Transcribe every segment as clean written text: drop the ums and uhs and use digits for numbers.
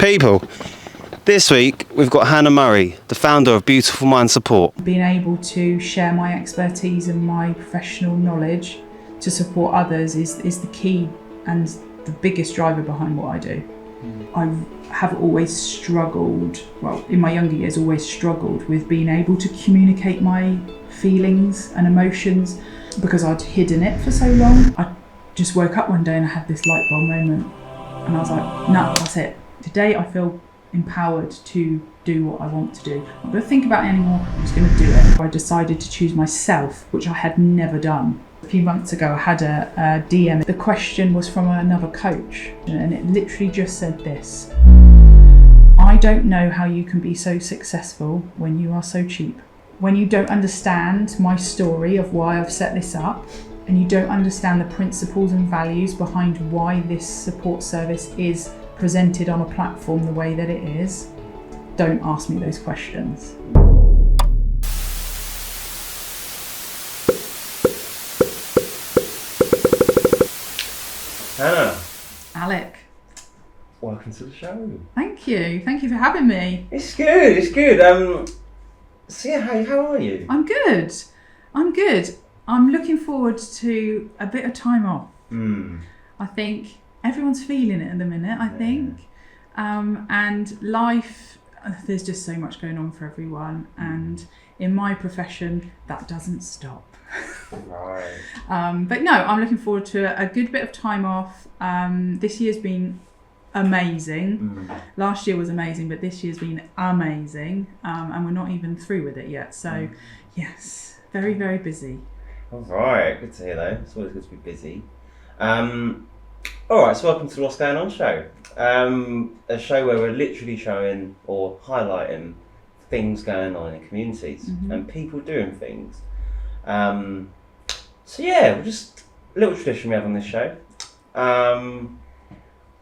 People, this week we've got Hannah Murray, the founder of Beautiful Mind Support. Being able to share my expertise and my professional knowledge to support others is the key and the biggest driver behind what I do. I have always struggled, in my younger years always struggled with being able to communicate my feelings and emotions because I'd hidden it for so long. I just woke up one day and I had this light bulb moment and I was like, no, that's it. Today I feel empowered to do what I want to do. I'm not going to think about it anymore, I'm just going to do it. I decided to choose myself, which I had never done. A few months ago I had a DM. The question was from another coach and it literally just said this: I don't know how you can be so successful when you are so cheap. When you don't understand my story of why I've set this up, and you don't understand the principles and values behind why this support service is presented on a platform the way that it is, don't ask me those questions. Hannah. Alec. Welcome to the show. Thank you for having me. It's good. So yeah, how are you? I'm good. I'm looking forward to a bit of time off. I think everyone's feeling it at the minute, I think. And life, there's just so much going on for everyone. And in my profession, that doesn't stop. Right. But no, I'm looking forward to a good bit of time off. This year's been amazing. Last year was amazing, but this year's been amazing. And we're not even through with it yet. So yes, very, very busy. All right, good to hear though. It's always good to be busy. All right, so welcome to the What's Going On show. A show where we're literally showing or highlighting things going on in communities and people doing things. So yeah, we're just a little tradition we have on this show.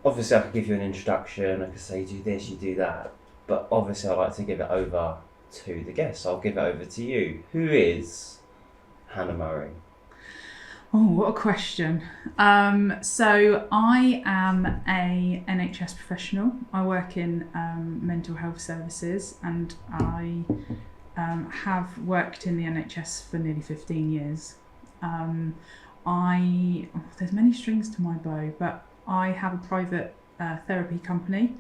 Obviously I could give you an introduction, I could say you do this, you do that, but obviously I like to give it over to the guests. I'll give it over to you. Who is Hannah Murray? Oh, what a question. So I am a NHS professional. I work in mental health services and I have worked in the NHS for nearly 15 years. There's many strings to my bow, but I have a private therapy company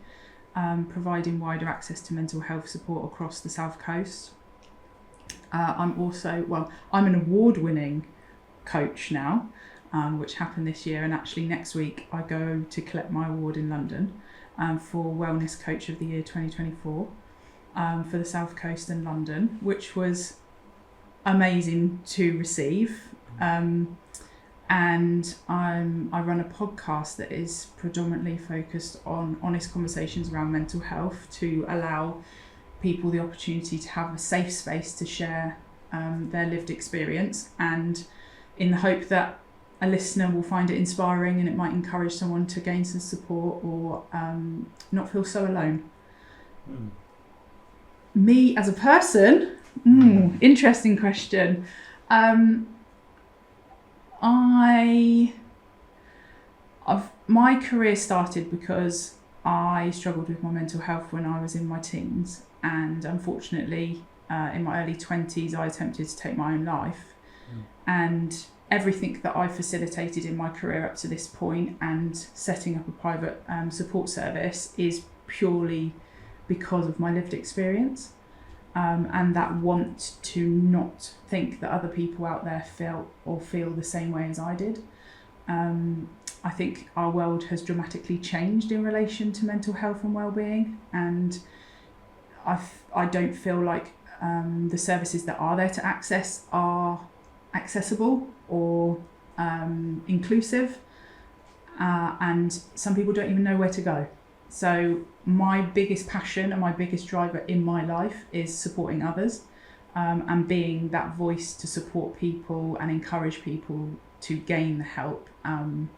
providing wider access to mental health support across the South Coast. I'm an award-winning coach now, which happened this year, and actually next week I go to collect my award in London for Wellness Coach of the Year 2024 for the South Coast and London, which was amazing to receive. And I run a podcast that is predominantly focused on honest conversations around mental health to allow people the opportunity to have a safe space to share their lived experience, and in the hope that a listener will find it inspiring and it might encourage someone to gain some support or not feel so alone. Me as a person, interesting question. My career started because I struggled with my mental health when I was in my teens, and unfortunately in my early 20s I attempted to take my own life. And everything that I facilitated in my career up to this point and setting up a private support service is purely because of my lived experience and that want to not think that other people out there feel the same way as I did. I think our world has dramatically changed in relation to mental health and well-being, and I don't feel like the services that are there to access are accessible or inclusive, and some people don't even know where to go. So my biggest passion and my biggest driver in my life is supporting others and being that voice to support people and encourage people to gain the help and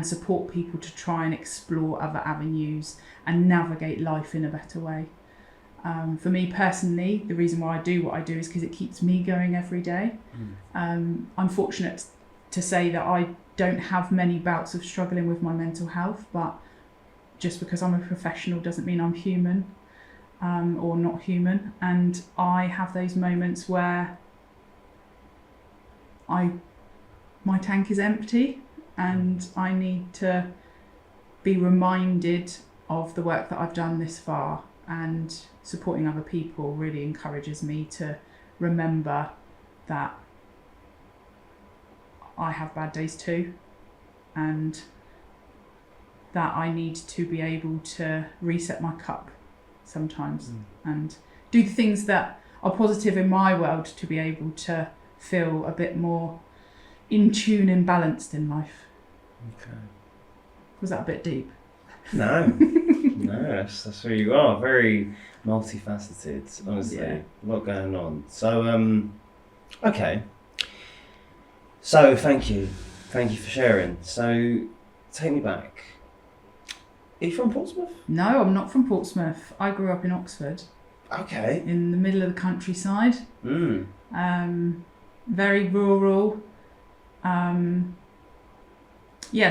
support people to try and explore other avenues and navigate life in a better way. For me personally, the reason why I do what I do is because it keeps me going every day. I'm fortunate to say that I don't have many bouts of struggling with my mental health, but just because I'm a professional doesn't mean I'm human, or not human. And I have those moments where my tank is empty and I need to be reminded of the work that I've done this far, and supporting other people really encourages me to remember that I have bad days too, and that I need to be able to reset my cup sometimes and do the things that are positive in my world to be able to feel a bit more in tune and balanced in life. Okay. Was that a bit deep? No, no, that's who you are. Very multifaceted, honestly. Yeah. A lot going on. So, okay. So, thank you for sharing. So, take me back. Are you from Portsmouth? No, I'm not from Portsmouth. I grew up in Oxford, Okay. in the middle of the countryside. Very rural.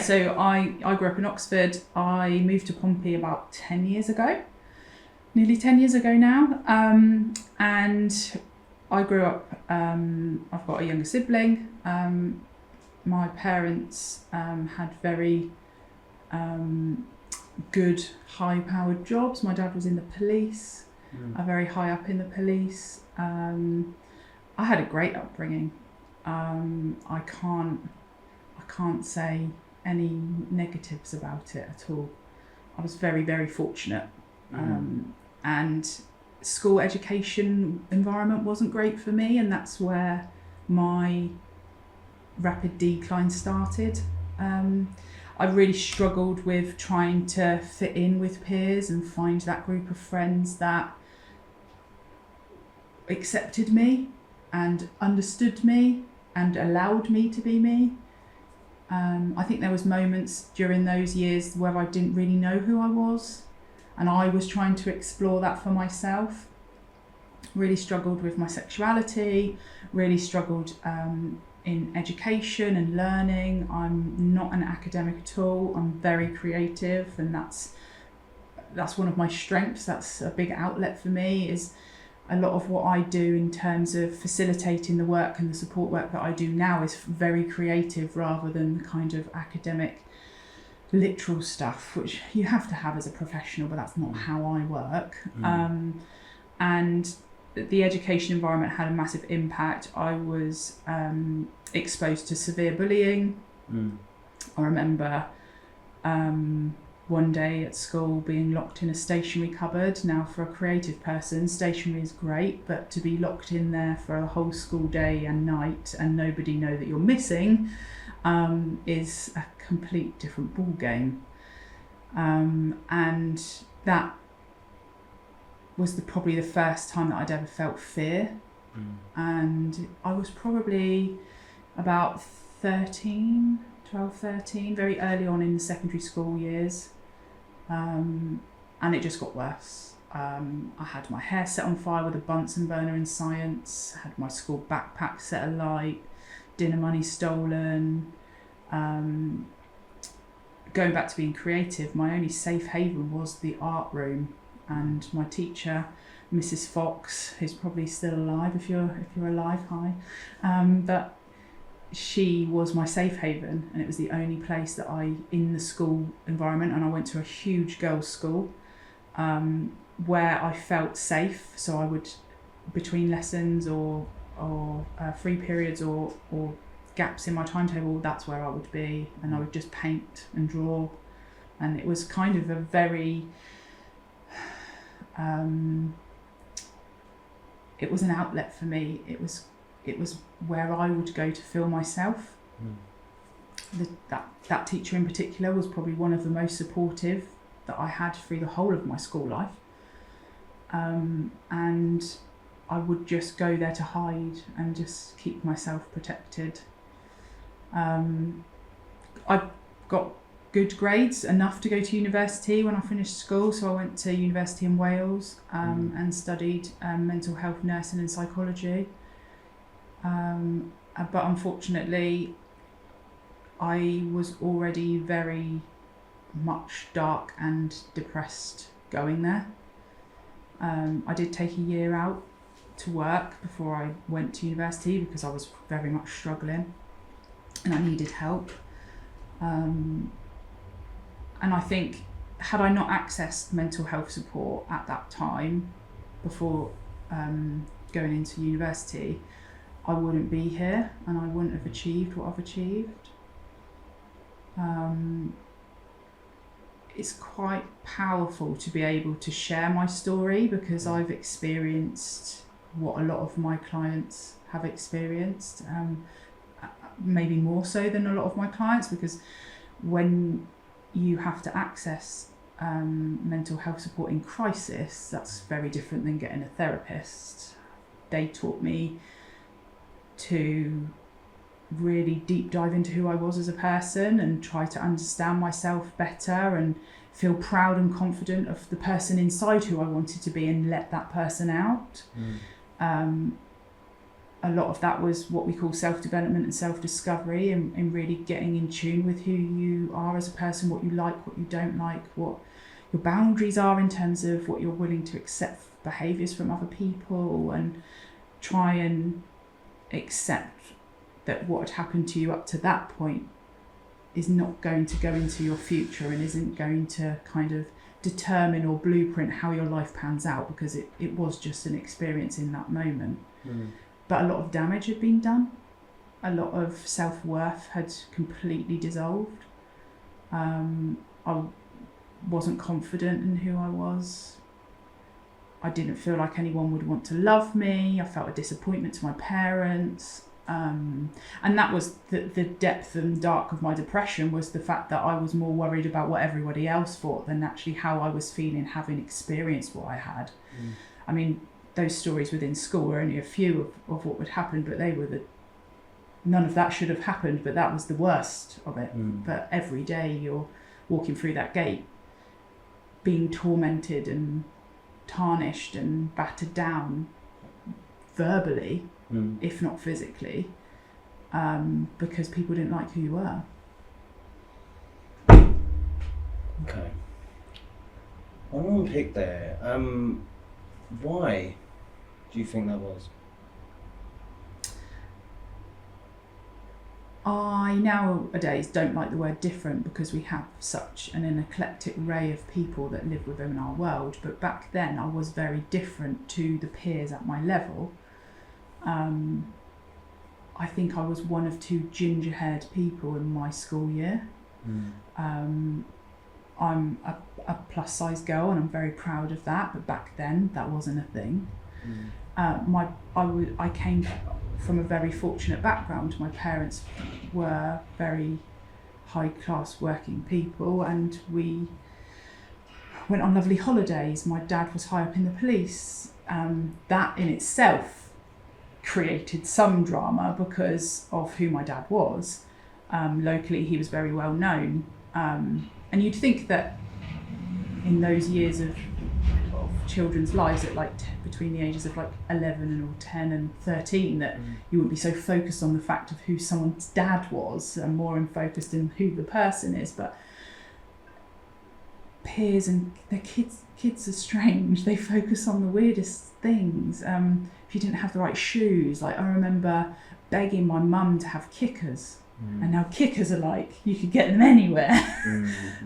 So I grew up in Oxford. I moved to Pompey about 10 years ago, nearly 10 years ago now. And I grew up, I've got a younger sibling. My parents had very good high-powered jobs. My dad was in the police, very high up in the police. I had a great upbringing. I can't say any negatives about it at all. I was very, very fortunate. And school education environment wasn't great for me, and that's where my rapid decline started. I really struggled with trying to fit in with peers and find that group of friends that accepted me and understood me and allowed me to be me. I think there was moments during those years where I didn't really know who I was, and I was trying to explore that for myself. Really struggled with my sexuality, really struggled in education and learning. I'm not an academic at all. I'm very creative, and that's one of my strengths. That's a big outlet for me, is a lot of what I do in terms of facilitating the work and the support work that I do now is very creative rather than the kind of academic literal stuff, which you have to have as a professional, but that's not how I work. And the education environment had a massive impact. I was exposed to severe bullying. I remember one day at school being locked in a stationery cupboard. Now, for a creative person, stationery is great, but to be locked in there for a whole school day and night and nobody know that you're missing is a complete different ball game. And that was probably the first time that I'd ever felt fear. And I was probably about 13, very early on in the secondary school years. And it just got worse. I had my hair set on fire with a Bunsen burner in science, had my school backpack set alight, dinner money stolen. Going back to being creative, my only safe haven was the art room, and my teacher, Mrs. Fox, who's probably still alive if you're alive, hi, but she was my safe haven, and it was the only place that in the school environment, and I went to a huge girls' school where I felt safe. So I would, between lessons or free periods or gaps in my timetable, that's where I would be, and I would just paint and draw, and it was kind of a very it was an outlet for me. It was where I would go to feel myself. That teacher in particular was probably one of the most supportive that I had through the whole of my school life. And I would just go there to hide and just keep myself protected. I got good grades, enough to go to university when I finished school, so I went to university in Wales and studied mental health nursing and psychology. But unfortunately, I was already very much dark and depressed going there. I did take a year out to work before I went to university because I was very much struggling and I needed help. And I think had I not accessed mental health support at that time before going into university, I wouldn't be here and I wouldn't have achieved what I've achieved. It's quite powerful to be able to share my story because I've experienced what a lot of my clients have experienced, maybe more so than a lot of my clients, because when you have to access mental health support in crisis, that's very different than getting a therapist. They taught me to really deep dive into who I was as a person and try to understand myself better and feel proud and confident of the person inside who I wanted to be and let that person out. A lot of that was what we call self-development and self-discovery and really getting in tune with who you are as a person, what you like, what you don't like, what your boundaries are in terms of what you're willing to accept behaviours from other people, and try and accept that what had happened to you up to that point is not going to go into your future and isn't going to kind of determine or blueprint how your life pans out, because it was just an experience in that moment. But a lot of damage had been done. A lot of self-worth had completely dissolved. I wasn't confident in who I was. I didn't feel like anyone would want to love me. I felt a disappointment to my parents. And that was the depth and dark of my depression, was the fact that I was more worried about what everybody else thought than actually how I was feeling, having experienced what I had. I mean, those stories within school were only a few of what would happen, but they were none of that should have happened, but that was the worst of it. But every day you're walking through that gate, being tormented and tarnished and battered down verbally, if not physically, because people didn't like who you were. Okay. I want to pick there. Why do you think that was? I nowadays don't like the word different because we have such an eclectic array of people that live within our world, but back then I was very different to the peers at my level. I think I was one of two ginger-haired people in my school year. I'm a plus-size girl and I'm very proud of that, but back then that wasn't a thing. I came from a very fortunate background. My parents were very high-class working people and we went on lovely holidays. My dad was high up in the police. That in itself created some drama because of who my dad was. Locally he was very well known, and you'd think that in those years of children's lives at between the ages of 11 and or 10 and 13 that you wouldn't be so focused on the fact of who someone's dad was and more focused in who the person is. But peers and their kids are strange. They focus on the weirdest things. If you didn't have the right shoes, I remember begging my mum to have kickers. And now kickers are you could get them anywhere.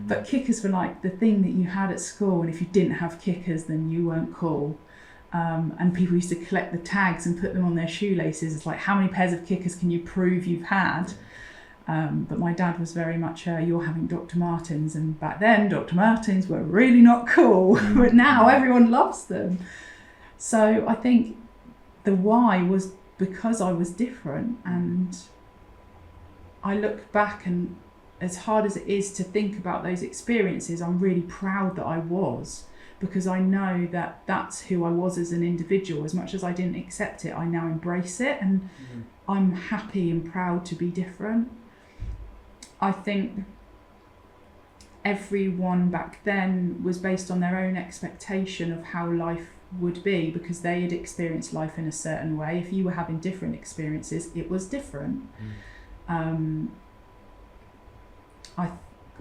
But kickers were the thing that you had at school, and if you didn't have kickers then you weren't cool. And people used to collect the tags and put them on their shoelaces. It's how many pairs of kickers can you prove you've had? But my dad was very much you're having Dr. Martens, and back then Dr. Martens were really not cool. But now everyone loves them. So I think the why was because I was different, and I look back, and as hard as it is to think about those experiences, I'm really proud that I was, because I know that that's who I was as an individual. As much as I didn't accept it, I now embrace it, and I'm happy and proud to be different. I think everyone back then was based on their own expectation of how life would be, because they had experienced life in a certain way. If you were having different experiences, it was different.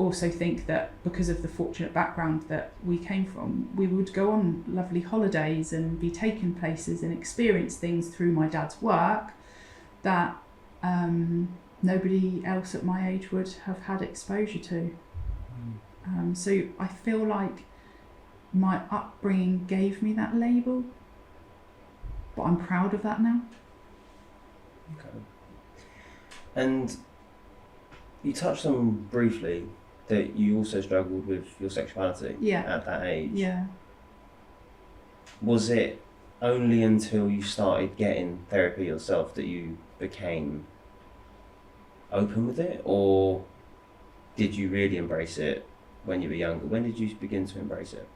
also think that because of the fortunate background that we came from, we would go on lovely holidays and be taken places and experience things through my dad's work that nobody else at my age would have had exposure to. So I feel like my upbringing gave me that label, but I'm proud of that now. Okay. And you touched on briefly that you also struggled with your sexuality at that age. Yeah. Was it only until you started getting therapy yourself that you became open with it, or did you really embrace it when you were younger? When did you begin to embrace it?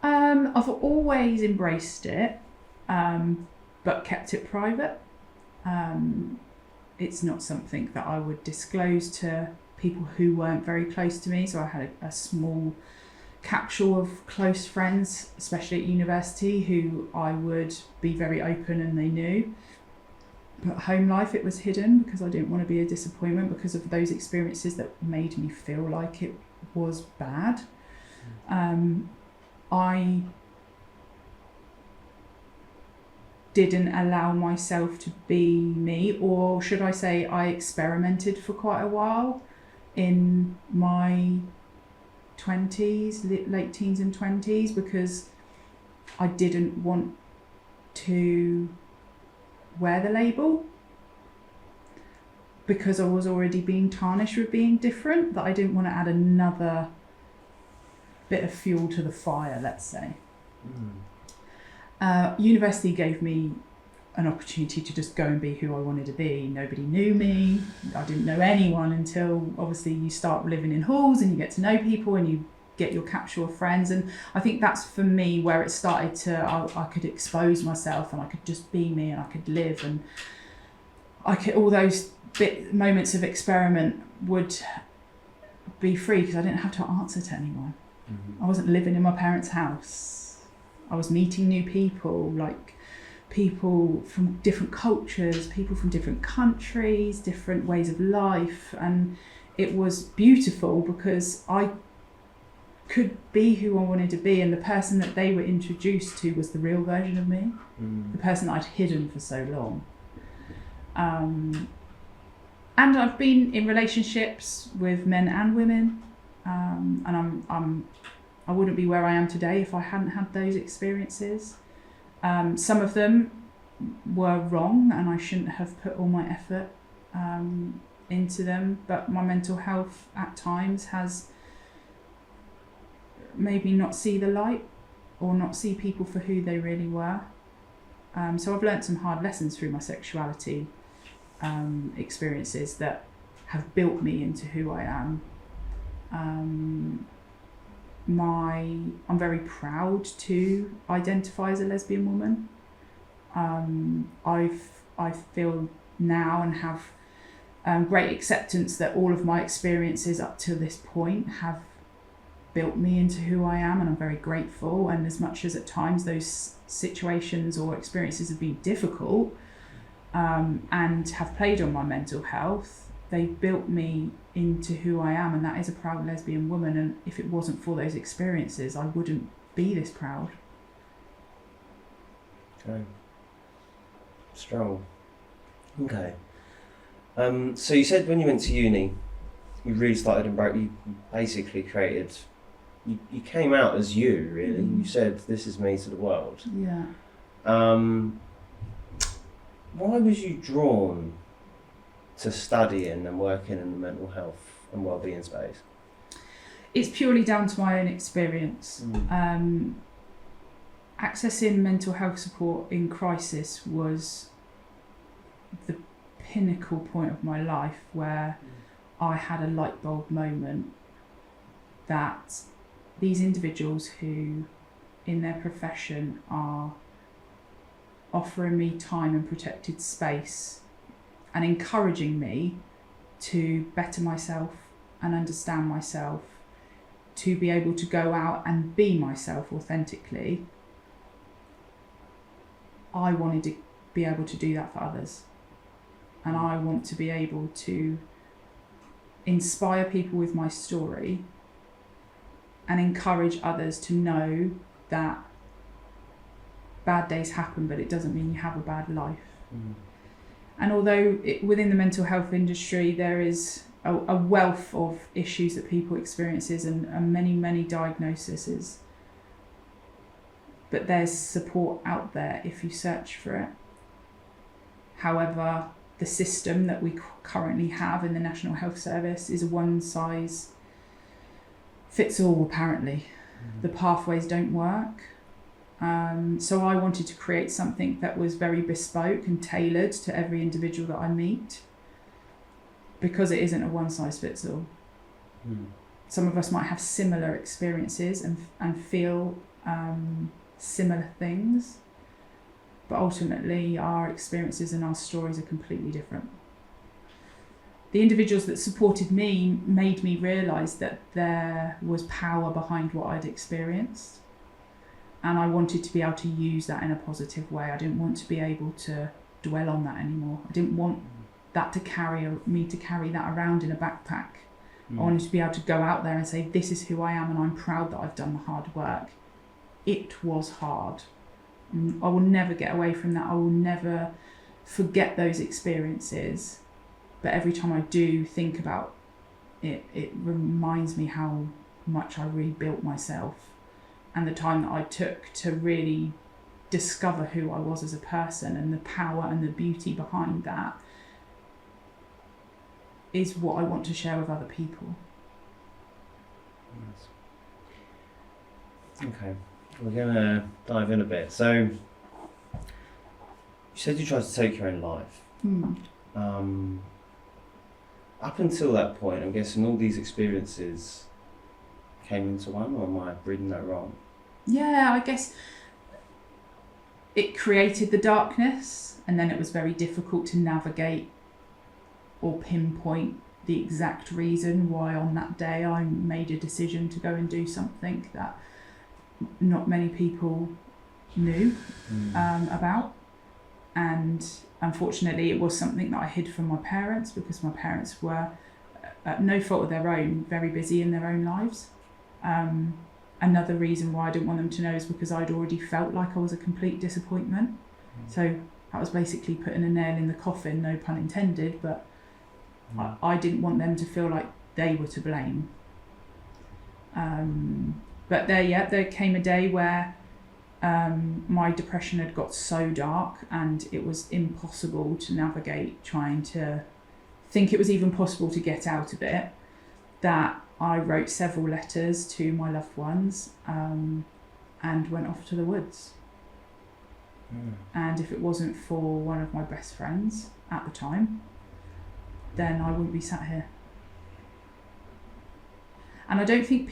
I've always embraced it, but kept it private. It's not something that I would disclose to people who weren't very close to me. So I had a small capsule of close friends, especially at university, who I would be very open and they knew. But home life, it was hidden because I didn't want to be a disappointment because of those experiences that made me feel like it was bad. I didn't allow myself to be me, or should I say I experimented for quite a while in my 20s, late teens and 20s, because I didn't want to wear the label, because I was already being tarnished with being different, that I didn't want to add another bit of fuel to the fire, let's say. University gave me an opportunity to just go and be who I wanted to be. Nobody knew me. I didn't know anyone until obviously you start living in halls and you get to know people and you get your capsule of friends. And I think that's for me where it started to, I could expose myself and I could just be me and I could live, and I could, all those moments of experiment would be free because I didn't have to answer to anyone. I wasn't living in my parents' house. I was meeting new people, like people from different cultures, people from different countries, different ways of life. And it was beautiful because I could be who I wanted to be, and the person that they were introduced to was the real version of me, the person that I'd hidden for so long. And I've been in relationships with men and women, and I wouldn't be where I am today if I hadn't had those experiences. Some of them were wrong and I shouldn't have put all my effort into them, but my mental health at times has made me not see the light or not see people for who they really were. So I've learnt some hard lessons through my sexuality experiences that have built me into who I am. I'm very proud to identify as a lesbian woman. I feel now and have great acceptance that all of my experiences up to this point have built me into who I am, and I'm very grateful. And as much as at times those situations or experiences have been difficult and have played on my mental health, they built me into who I am, and that is a proud lesbian woman. And if it wasn't for those experiences, I wouldn't be this proud. Okay. Strong. Okay. So you said when you went to uni, you really started you basically created, you came out as you, really. You said, this is me to the world. Yeah. Why was you drawn to studying and working in the mental health and wellbeing space? It's purely down to my own experience. Accessing mental health support in crisis was the pinnacle point of my life, where I had a light bulb moment that these individuals who in their profession are offering me time and protected space and encouraging me to better myself and understand myself, to be able to go out and be myself authentically. I wanted to be able to do that for others, and I want to be able to inspire people with my story and encourage others to know that bad days happen, but it doesn't mean you have a bad life. And although within the mental health industry there is a wealth of issues that people experiences and many diagnoses, but there's support out there if you search for it. However, the system that we currently have in the National Health Service is a one size fits all, apparently. The pathways don't work. So I wanted to create something that was very bespoke and tailored to every individual that I meet, because it isn't a one size fits all. Some of us might have similar experiences and feel similar things, but ultimately our experiences and our stories are completely different. The individuals that supported me made me realise that there was power behind what I'd experienced, and I wanted to be able to use that in a positive way. I didn't want to be able to dwell on that anymore. I didn't want that to carry that around in a backpack. I wanted to be able to go out there and say, this is who I am and I'm proud that I've done the hard work. It was hard. I will never get away from that. I will never forget those experiences. But every time I do think about it, it reminds me how much I rebuilt myself and the time that I took to really discover who I was as a person, and the power and the beauty behind that is what I want to share with other people. Okay, we're going to dive in a bit. So, you said you tried to take your own life. Up until that point, I'm guessing all these experiences came into one, or am I reading that wrong? Yeah, I guess it created the darkness, and then it was very difficult to navigate or pinpoint the exact reason why on that day I made a decision to go and do something that not many people knew about. And unfortunately it was something that I hid from my parents, because my parents were, at no fault of their own, very busy in their own lives. Another reason why I didn't want them to know is because I'd already felt like I was a complete disappointment. So that was basically putting a nail in the coffin, no pun intended, but I didn't want them to feel like they were to blame. But there came a day where my depression had got so dark and it was impossible to navigate, trying to think it was even possible to get out of it, that I wrote several letters to my loved ones and went off to the woods. And if it wasn't for one of my best friends at the time, then I wouldn't be sat here. And I don't think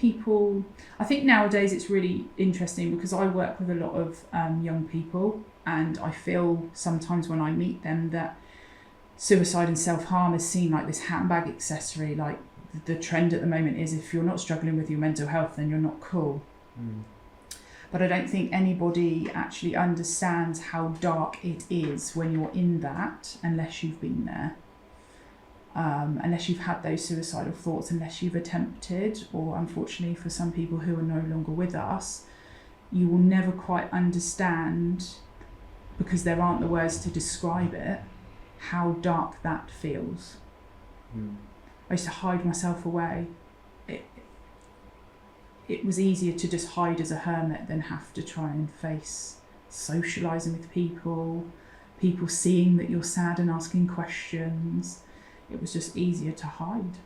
I think nowadays it's really interesting because I work with a lot of young people, and I feel sometimes when I meet them that suicide and self-harm is seen like this handbag accessory. Like the trend at the moment is, if you're not struggling with your mental health, then you're not cool. But I don't think anybody actually understands how dark it is when you're in that, unless you've been there. Unless you've had those suicidal thoughts, unless you've attempted, or unfortunately for some people who are no longer with us, you will never quite understand, because there aren't the words to describe it, how dark that feels. I used to hide myself away. It was easier to just hide as a hermit than have to try and face socialising with people seeing that you're sad and asking questions. It was just easier to hide.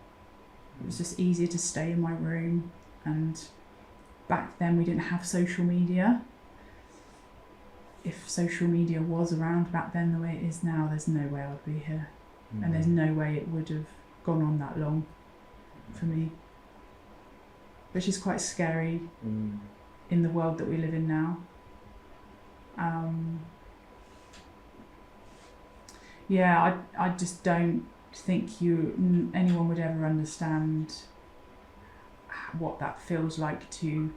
It was just easier to stay in my room. And back then we didn't have social media. If social media was around back then the way it is now, there's no way I'd be here. And there's no way it would have gone on that long for me. Which is quite scary in the world that we live in now. I just don't think anyone would ever understand what that feels like, to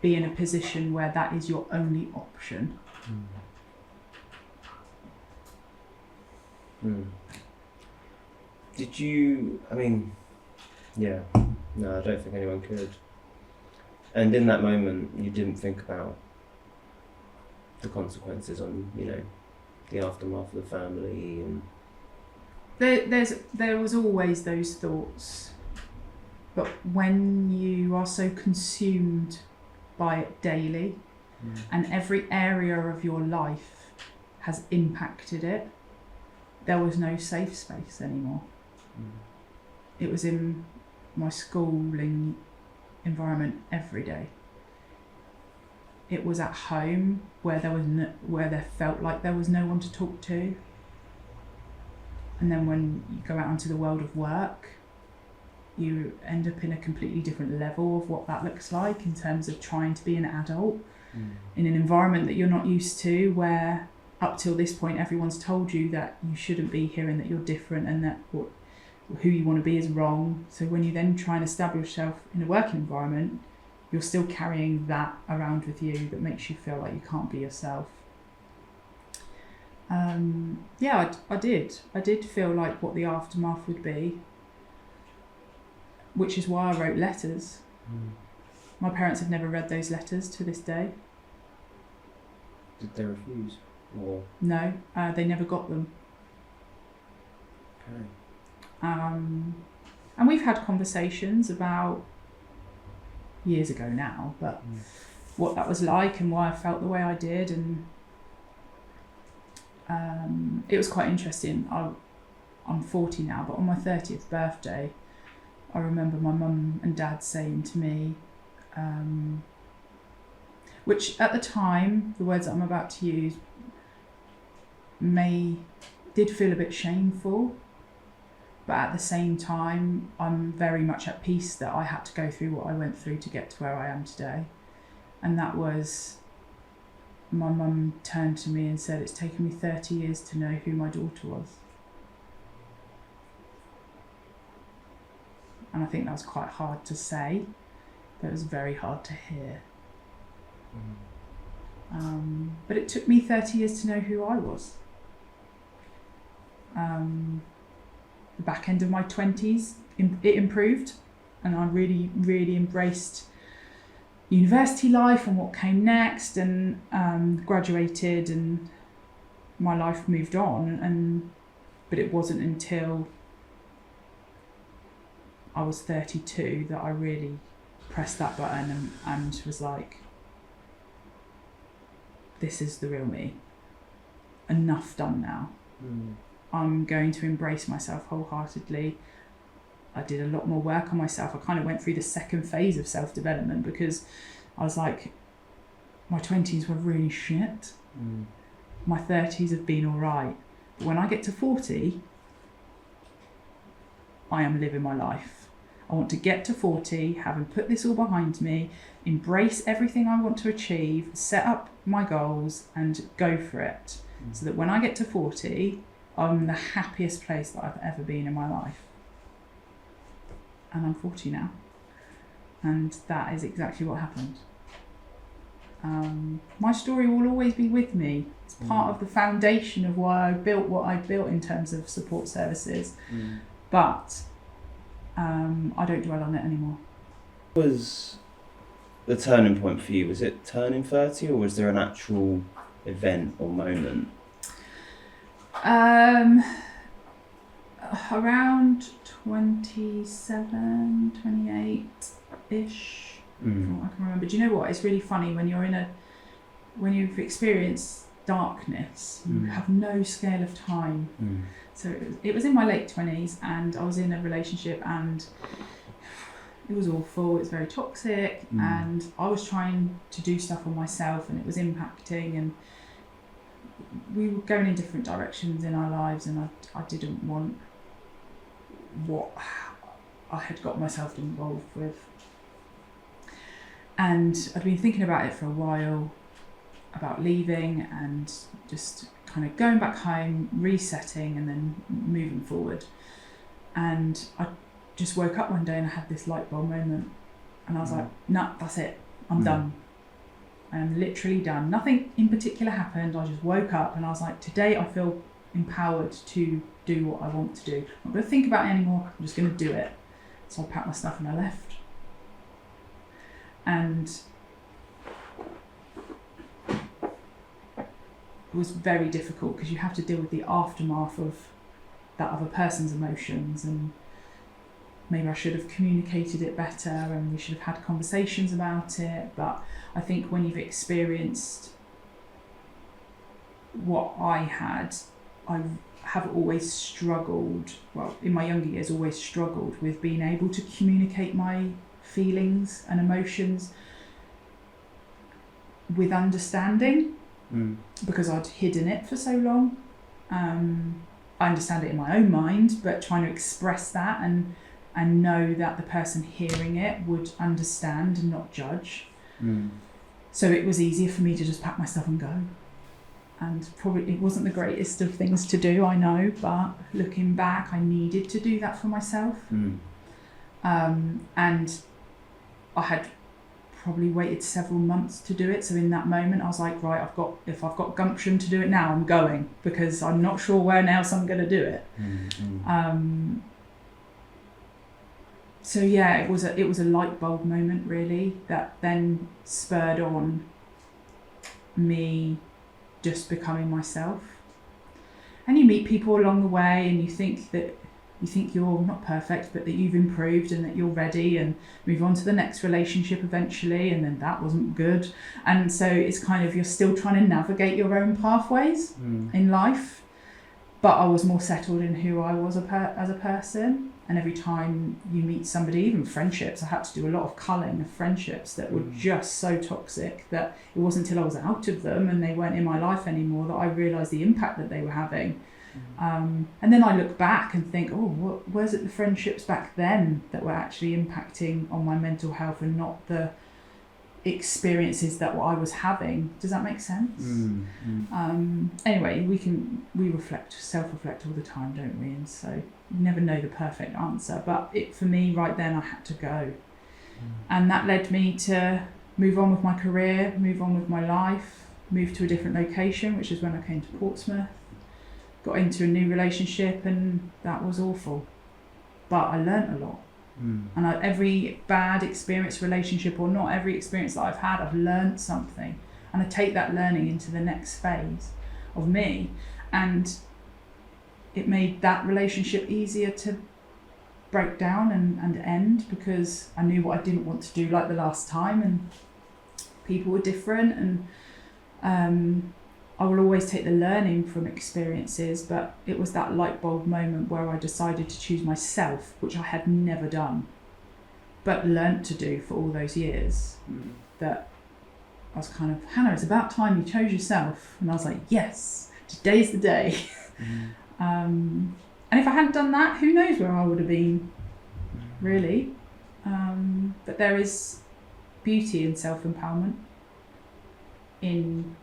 be in a position where that is your only option. Did you, Yeah. No, I don't think anyone could. And in that moment, you didn't think about the consequences on, the aftermath of the family and. There was always those thoughts, but when you are so consumed by it daily, and every area of your life has impacted it, there was no safe space anymore. It was in my schooling environment every day. It was at home where there felt like there was no one to talk to. And then when you go out into the world of work, you end up in a completely different level of what that looks like in terms of trying to be an adult in an environment that you're not used to, where up till this point everyone's told you that you shouldn't be here and that you're different and that who you want to be is wrong. So when you then try and establish yourself in a working environment, you're still carrying that around with you that makes you feel like you can't be yourself. I did feel like what the aftermath would be, which is why I wrote letters. My parents have never read those letters to this day. Did they refuse? Or? No, they never got them. Okay. And we've had conversations about, years ago now, but what that was like and why I felt the way I did, and it was quite interesting. I'm 40 now, but on my 30th birthday, I remember my mum and dad saying to me, which at the time, the words that I'm about to use did feel a bit shameful, but at the same time, I'm very much at peace that I had to go through what I went through to get to where I am today. And that was, my mum turned to me and said, it's taken me 30 years to know who my daughter was. And I think that was quite hard to say, but it was very hard to hear. But it took me 30 years to know who I was. The back end of my 20s, it improved, and I really, really embraced university life and what came next, and graduated, and my life moved on. But it wasn't until I was 32 that I really pressed that button and was like, this is the real me. Enough done now. I'm going to embrace myself wholeheartedly. I did a lot more work on myself. I kind of went through the second phase of self-development because I was like, my 20s were really shit. My 30s have been all right. But when I get to 40, I am living my life. I want to get to 40, having put this all behind me, embrace everything I want to achieve, set up my goals and go for it. So that when I get to 40, I'm the happiest place that I've ever been in my life. And I'm 40 now. And that is exactly what happened. My story will always be with me. It's part of the foundation of why I built what I built in terms of support services. But I don't dwell on it anymore. What was the turning point for you? Was it turning 30, or was there an actual event or moment? Around 27, 28-ish, from what I can remember. Do you know what? It's really funny when you've experienced darkness, you have no scale of time. So it was in my late 20s, and I was in a relationship, and it was awful. It was very toxic, and I was trying to do stuff on myself, and it was impacting, and we were going in different directions in our lives, and I didn't want what I had got myself involved with. And I'd been thinking about it for a while, about leaving and just kind of going back home, resetting, and then moving forward. And I just woke up one day and I had this light bulb moment, and I was like, no, that's it, I'm done. I am literally done. Nothing in particular happened. I just woke up and I was like, today I feel empowered to do what I want to do. I'm not going to think about it anymore. I'm just going to do it. So I packed my stuff and I left. And it was very difficult because you have to deal with the aftermath of that other person's emotions, and maybe I should have communicated it better and we should have had conversations about it. But I think when you've experienced what I had, I have always struggled, well, in my younger years, always struggled with being able to communicate my feelings and emotions with understanding, because I'd hidden it for so long. I understand it in my own mind, but trying to express that and know that the person hearing it would understand and not judge. So it was easier for me to just pack my stuff and go. And probably it wasn't the greatest of things to do, I know, but looking back, I needed to do that for myself. And I had probably waited several months to do it. So in that moment, I was like, right, if I've got gumption to do it now, I'm going, because I'm not sure when else I'm going to do it. So yeah, it was a light bulb moment really that then spurred on me just becoming myself. And you meet people along the way and you think you're not perfect, but that you've improved and that you're ready, and move on to the next relationship eventually, and then that wasn't good. And so it's kind of, you're still trying to navigate your own pathways in life. But I was more settled in who I was as a person. And every time you meet somebody, even friendships, I had to do a lot of culling of friendships that were just so toxic that it wasn't until I was out of them and they weren't in my life anymore that I realised the impact that they were having. And then I look back and think, where's it the friendships back then that were actually impacting on my mental health and not the experiences that I was having? Does that make sense? Anyway, we self-reflect all the time, don't we? And so you never know the perfect answer, but for me right then, I had to go. And that led me to move on with my career, move on with my life, move to a different location, which is when I came to Portsmouth. Got into a new relationship and that was awful, but I learnt a lot. And every bad experience, relationship or not, every experience that I've had, I've learnt something, and I take that learning into the next phase of me, and it made that relationship easier to break down and end, because I knew what I didn't want to do like the last time, and people were different, and I will always take the learning from experiences, but it was that light bulb moment where I decided to choose myself, which I had never done, but learnt to do for all those years. That I was kind of, Hannah, it's about time you chose yourself. And I was like, yes, today's the day. And if I hadn't done that, who knows where I would have been, really. But there is beauty in self-empowerment, in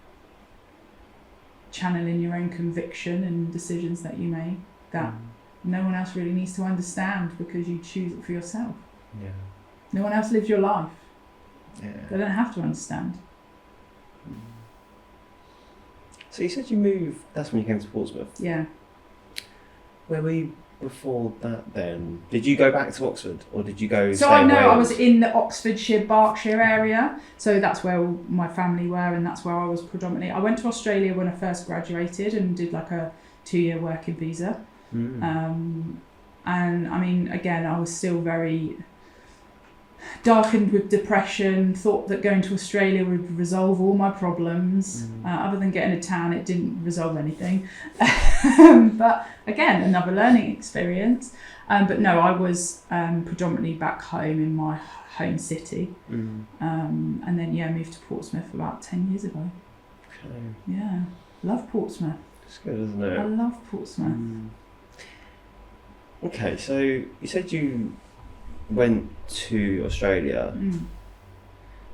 channeling your own conviction and decisions that you make that no one else really needs to understand, because you choose it for yourself. No one else lives your life. They don't have to understand. So you said you moved, that's when you came to Portsmouth. Yeah. Where were you before that then? Did you go back to Oxford, or did you go So I know I was in the Oxfordshire, Berkshire area, so that's where all my family were, and that's where I was predominantly. I went to Australia when I first graduated and did like a 2-year working visa. And I mean, again, I was still very darkened with depression, thought that going to Australia would resolve all my problems. Other than getting a tan, it didn't resolve anything. But again, another learning experience. But no, I was predominantly back home in my home city. And then, moved to Portsmouth about 10 years ago. Okay. Yeah, love Portsmouth. It's good, isn't it? I love Portsmouth. Okay, so you said you went to Australia.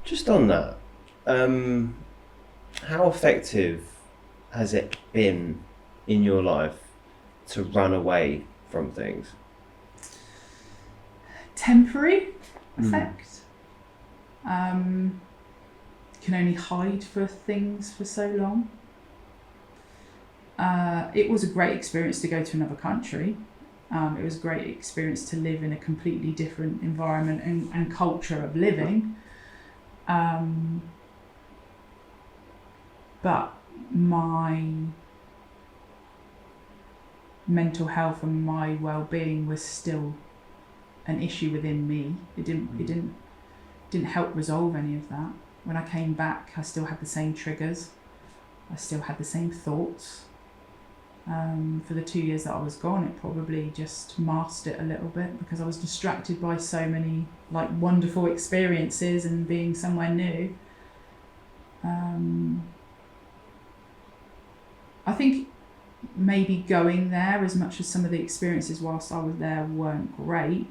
Just on that, how effective has it been in your life to run away from things? Temporary effect. Can only hide for things for so long. It was a great experience to go to another country. It was a great experience to live in a completely different environment and culture of living. But my mental health and my well-being was still an issue within me. It didn't help resolve any of that. When I came back, I still had the same triggers. I still had the same thoughts. For the 2 years that I was gone, it probably just masked it a little bit because I was distracted by so many like wonderful experiences and being somewhere new. I think maybe going there, as much as some of the experiences whilst I was there weren't great,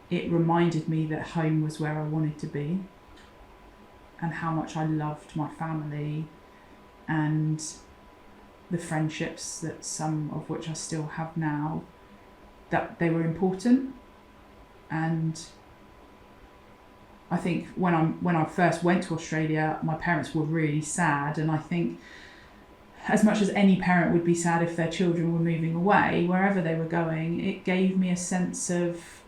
it reminded me that home was where I wanted to be and how much I loved my family and the friendships, that some of which I still have now, that they were important. And I think when I first went to Australia, my parents were really sad, and I think as much as any parent would be sad if their children were moving away, wherever they were going, it gave me a sense of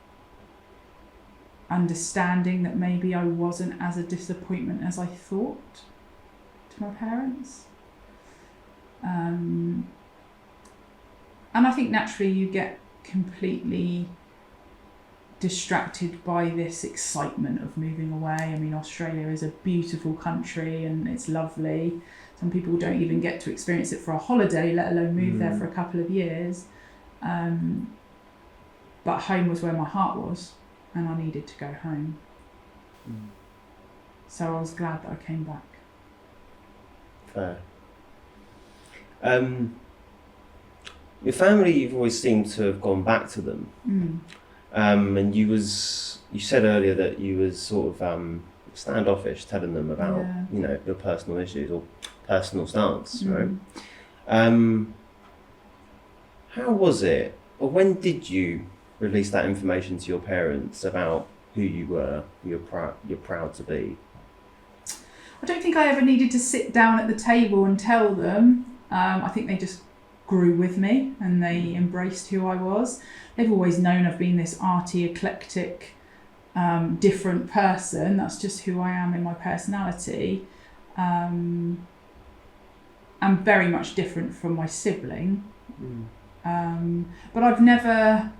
understanding that maybe I wasn't as a disappointment as I thought to my parents. And I think naturally you get completely distracted by this excitement of moving away. I mean, Australia is a beautiful country and it's lovely. Some people don't even get to experience it for a holiday, let alone move there for a couple of years. But home was where my heart was, and I needed to go home. So I was glad that I came back. Fair. Your family, you've always seemed to have gone back to them. And you said earlier that you was sort of standoffish, telling them about your personal issues or personal stance, right? How was it, or when did you release that information to your parents about who you were, you're proud to be? I don't think I ever needed to sit down at the table and tell them. I think they just grew with me and they embraced who I was. They've always known I've been this arty, eclectic, different person. That's just who I am in my personality. I'm very much different from my sibling. But I've never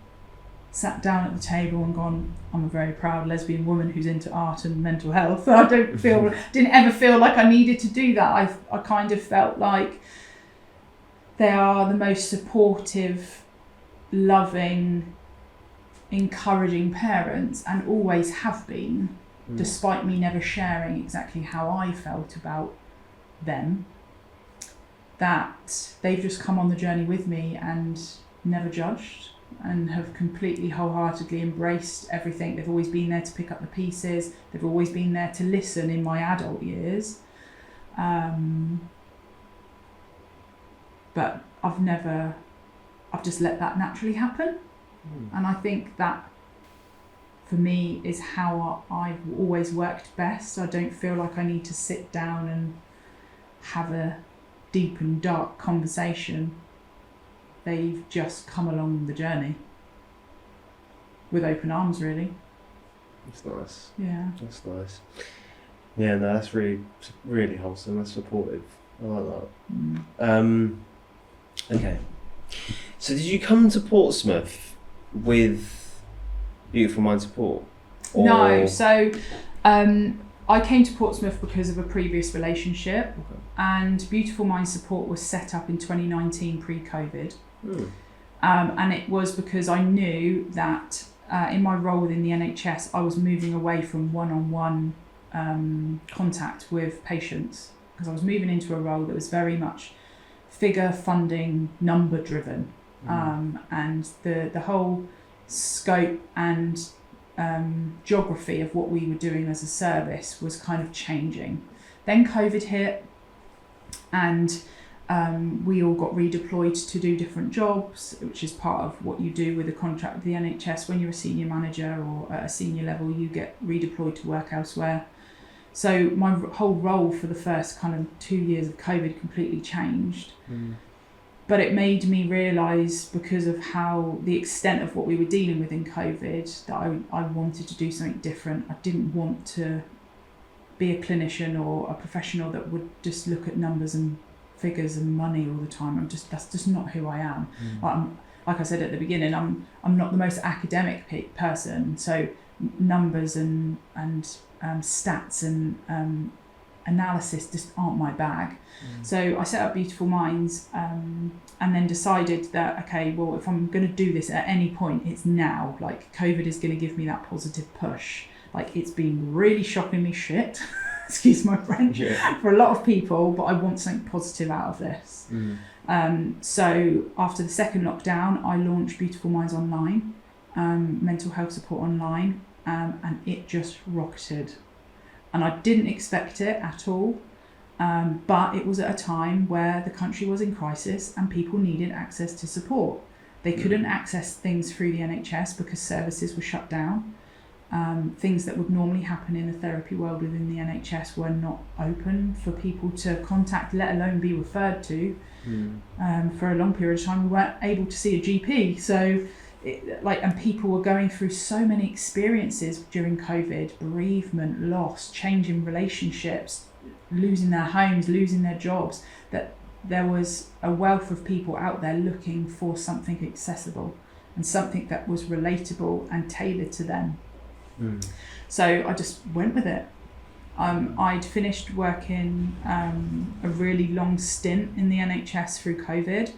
sat down at the table and gone, I'm a very proud lesbian woman who's into art and mental health. I didn't ever feel like I needed to do that. I kind of felt like they are the most supportive, loving, encouraging parents, and always have been, despite me never sharing exactly how I felt about them. That they've just come on the journey with me and never judged, and have completely wholeheartedly embraced everything. They've always been there to pick up the pieces. They've always been there to listen in my adult years. But I've just let that naturally happen. And I think that for me is how I've always worked best. I don't feel like I need to sit down and have a deep and dark conversation. They've just come along the journey with open arms, really. That's nice. Yeah. That's nice. Yeah, no, that's really, really wholesome. That's supportive. I like that. Okay. So did you come to Portsmouth with Beautiful Mind Support? Or... No. So I came to Portsmouth because of a previous relationship, and Beautiful Mind Support was set up in 2019 pre-COVID. And it was because I knew that in my role within the NHS, I was moving away from one-on-one contact with patients, because I was moving into a role that was very much figure, funding, number driven. And the whole scope and geography of what we were doing as a service was kind of changing. Then COVID hit, and we all got redeployed to do different jobs, which is part of what you do with a contract with the NHS. When you're a senior manager or at a senior level, you get redeployed to work elsewhere. So my whole role for the first kind of 2 years of COVID completely changed. But it made me realise, because of how the extent of what we were dealing with in COVID, that I wanted to do something different. I didn't want to be a clinician or a professional that would just look at numbers and figures and money all the time. That's just not who I am. Like I said at the beginning, I'm not the most academic person. So numbers and stats and analysis just aren't my bag. So I set up Beautiful Minds and then decided that, okay, well, if I'm going to do this at any point, it's now. Like, COVID is going to give me that positive push. Like, it's been really shockingly shit, excuse my French, for a lot of people, but I want something positive out of this. So after the second lockdown, I launched Beautiful Minds Online, mental health support online, and it just rocketed. And I didn't expect it at all, but it was at a time where the country was in crisis and people needed access to support. They couldn't access things through the NHS because services were shut down. Things that would normally happen in the therapy world within the NHS were not open for people to contact, let alone be referred to. For a long period of time, we weren't able to see a GP. So, and people were going through so many experiences during COVID: bereavement, loss, change in relationships, losing their homes, losing their jobs, that there was a wealth of people out there looking for something accessible and something that was relatable and tailored to them. So I just went with it. I'd finished working a really long stint in the NHS through COVID,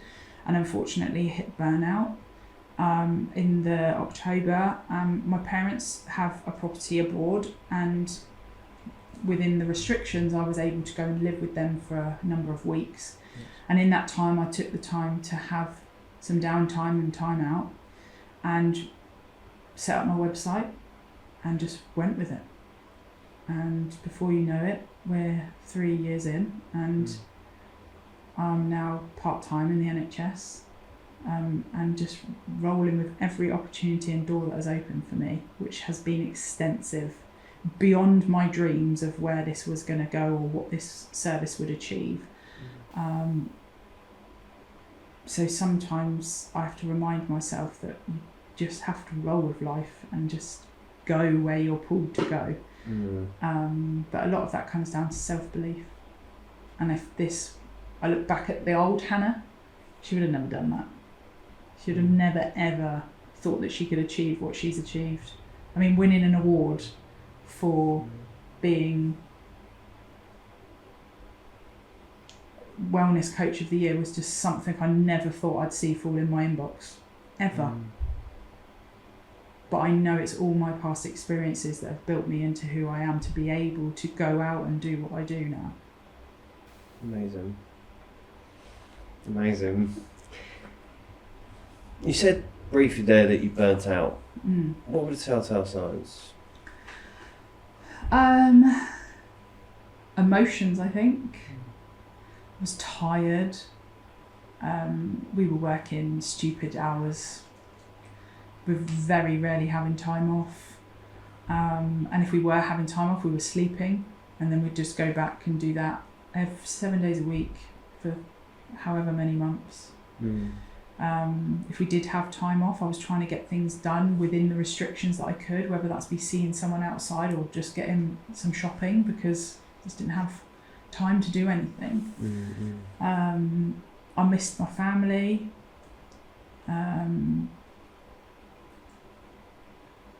and unfortunately hit burnout in the October. My parents have a property abroad, and within the restrictions I was able to go and live with them for a number of weeks. And in that time I took the time to have some downtime and time out and set up my website and just went with it. And before you know it, we're 3 years in, and I'm now part-time in the NHS, and just rolling with every opportunity and door that has opened for me, which has been extensive, beyond my dreams of where this was going to go or what this service would achieve. So sometimes I have to remind myself that you just have to roll with life and just go where you're pulled to go. But a lot of that comes down to self-belief. And I look back at the old Hannah, she would have never done that. She would have never ever thought that she could achieve what she's achieved. I mean, winning an award for being Wellness Coach of the Year was just something I never thought I'd see fall in my inbox, ever. But I know it's all my past experiences that have built me into who I am to be able to go out and do what I do now. Amazing. You said briefly there that you burnt out. What were the telltale signs? Emotions, I think. I was tired. We were working stupid hours. We were very rarely having time off. And if we were having time off, we were sleeping. And then we'd just go back and do that 7 days a week for however many months. If we did have time off, I was trying to get things done within the restrictions that I could, whether that's be seeing someone outside or just getting some shopping, because I just didn't have time to do anything. I missed my family.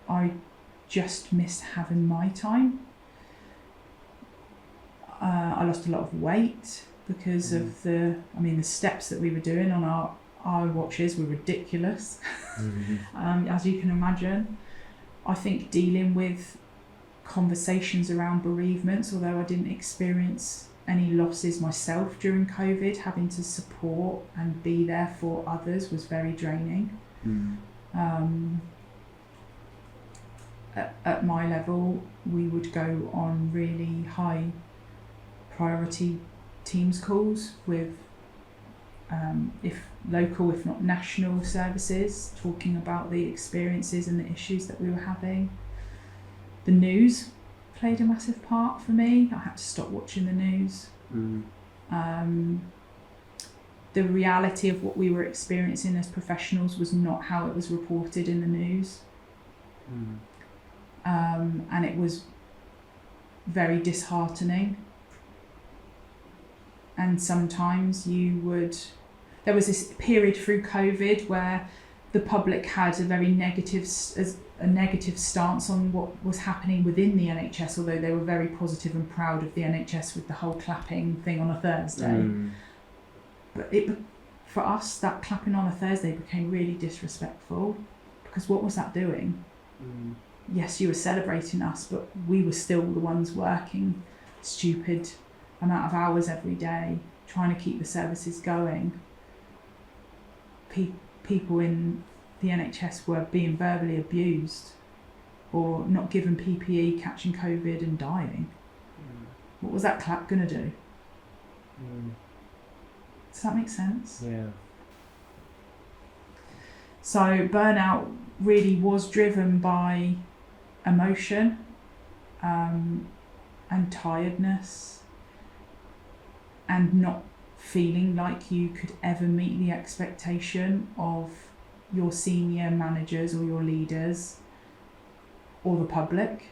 I just missed having my time. I lost a lot of weight because of the steps that we were doing on our watches were ridiculous. As you can imagine. I think dealing with conversations around bereavements, although I didn't experience any losses myself during COVID, having to support and be there for others was very draining. At my level, we would go on really high priority Teams calls with if local, if not national services, talking about the experiences and the issues that we were having. The news played a massive part for me. I had to stop watching the news. the reality of what we were experiencing as professionals was not how it was reported in the news. And it was very disheartening. And sometimes there was this period through COVID where the public had a very negative stance on what was happening within the NHS, although they were very positive and proud of the NHS with the whole clapping thing on a Thursday. But for us, that clapping on a Thursday became really disrespectful, because what was that doing? Yes, you were celebrating us, but we were still the ones working stupid amount of hours every day, trying to keep the services going. People in the NHS were being verbally abused or not given PPE, catching COVID and dying. What was that clap going to do? Does that make sense? Yeah. So burnout really was driven by emotion and tiredness and not feeling like you could ever meet the expectation of your senior managers or your leaders or the public.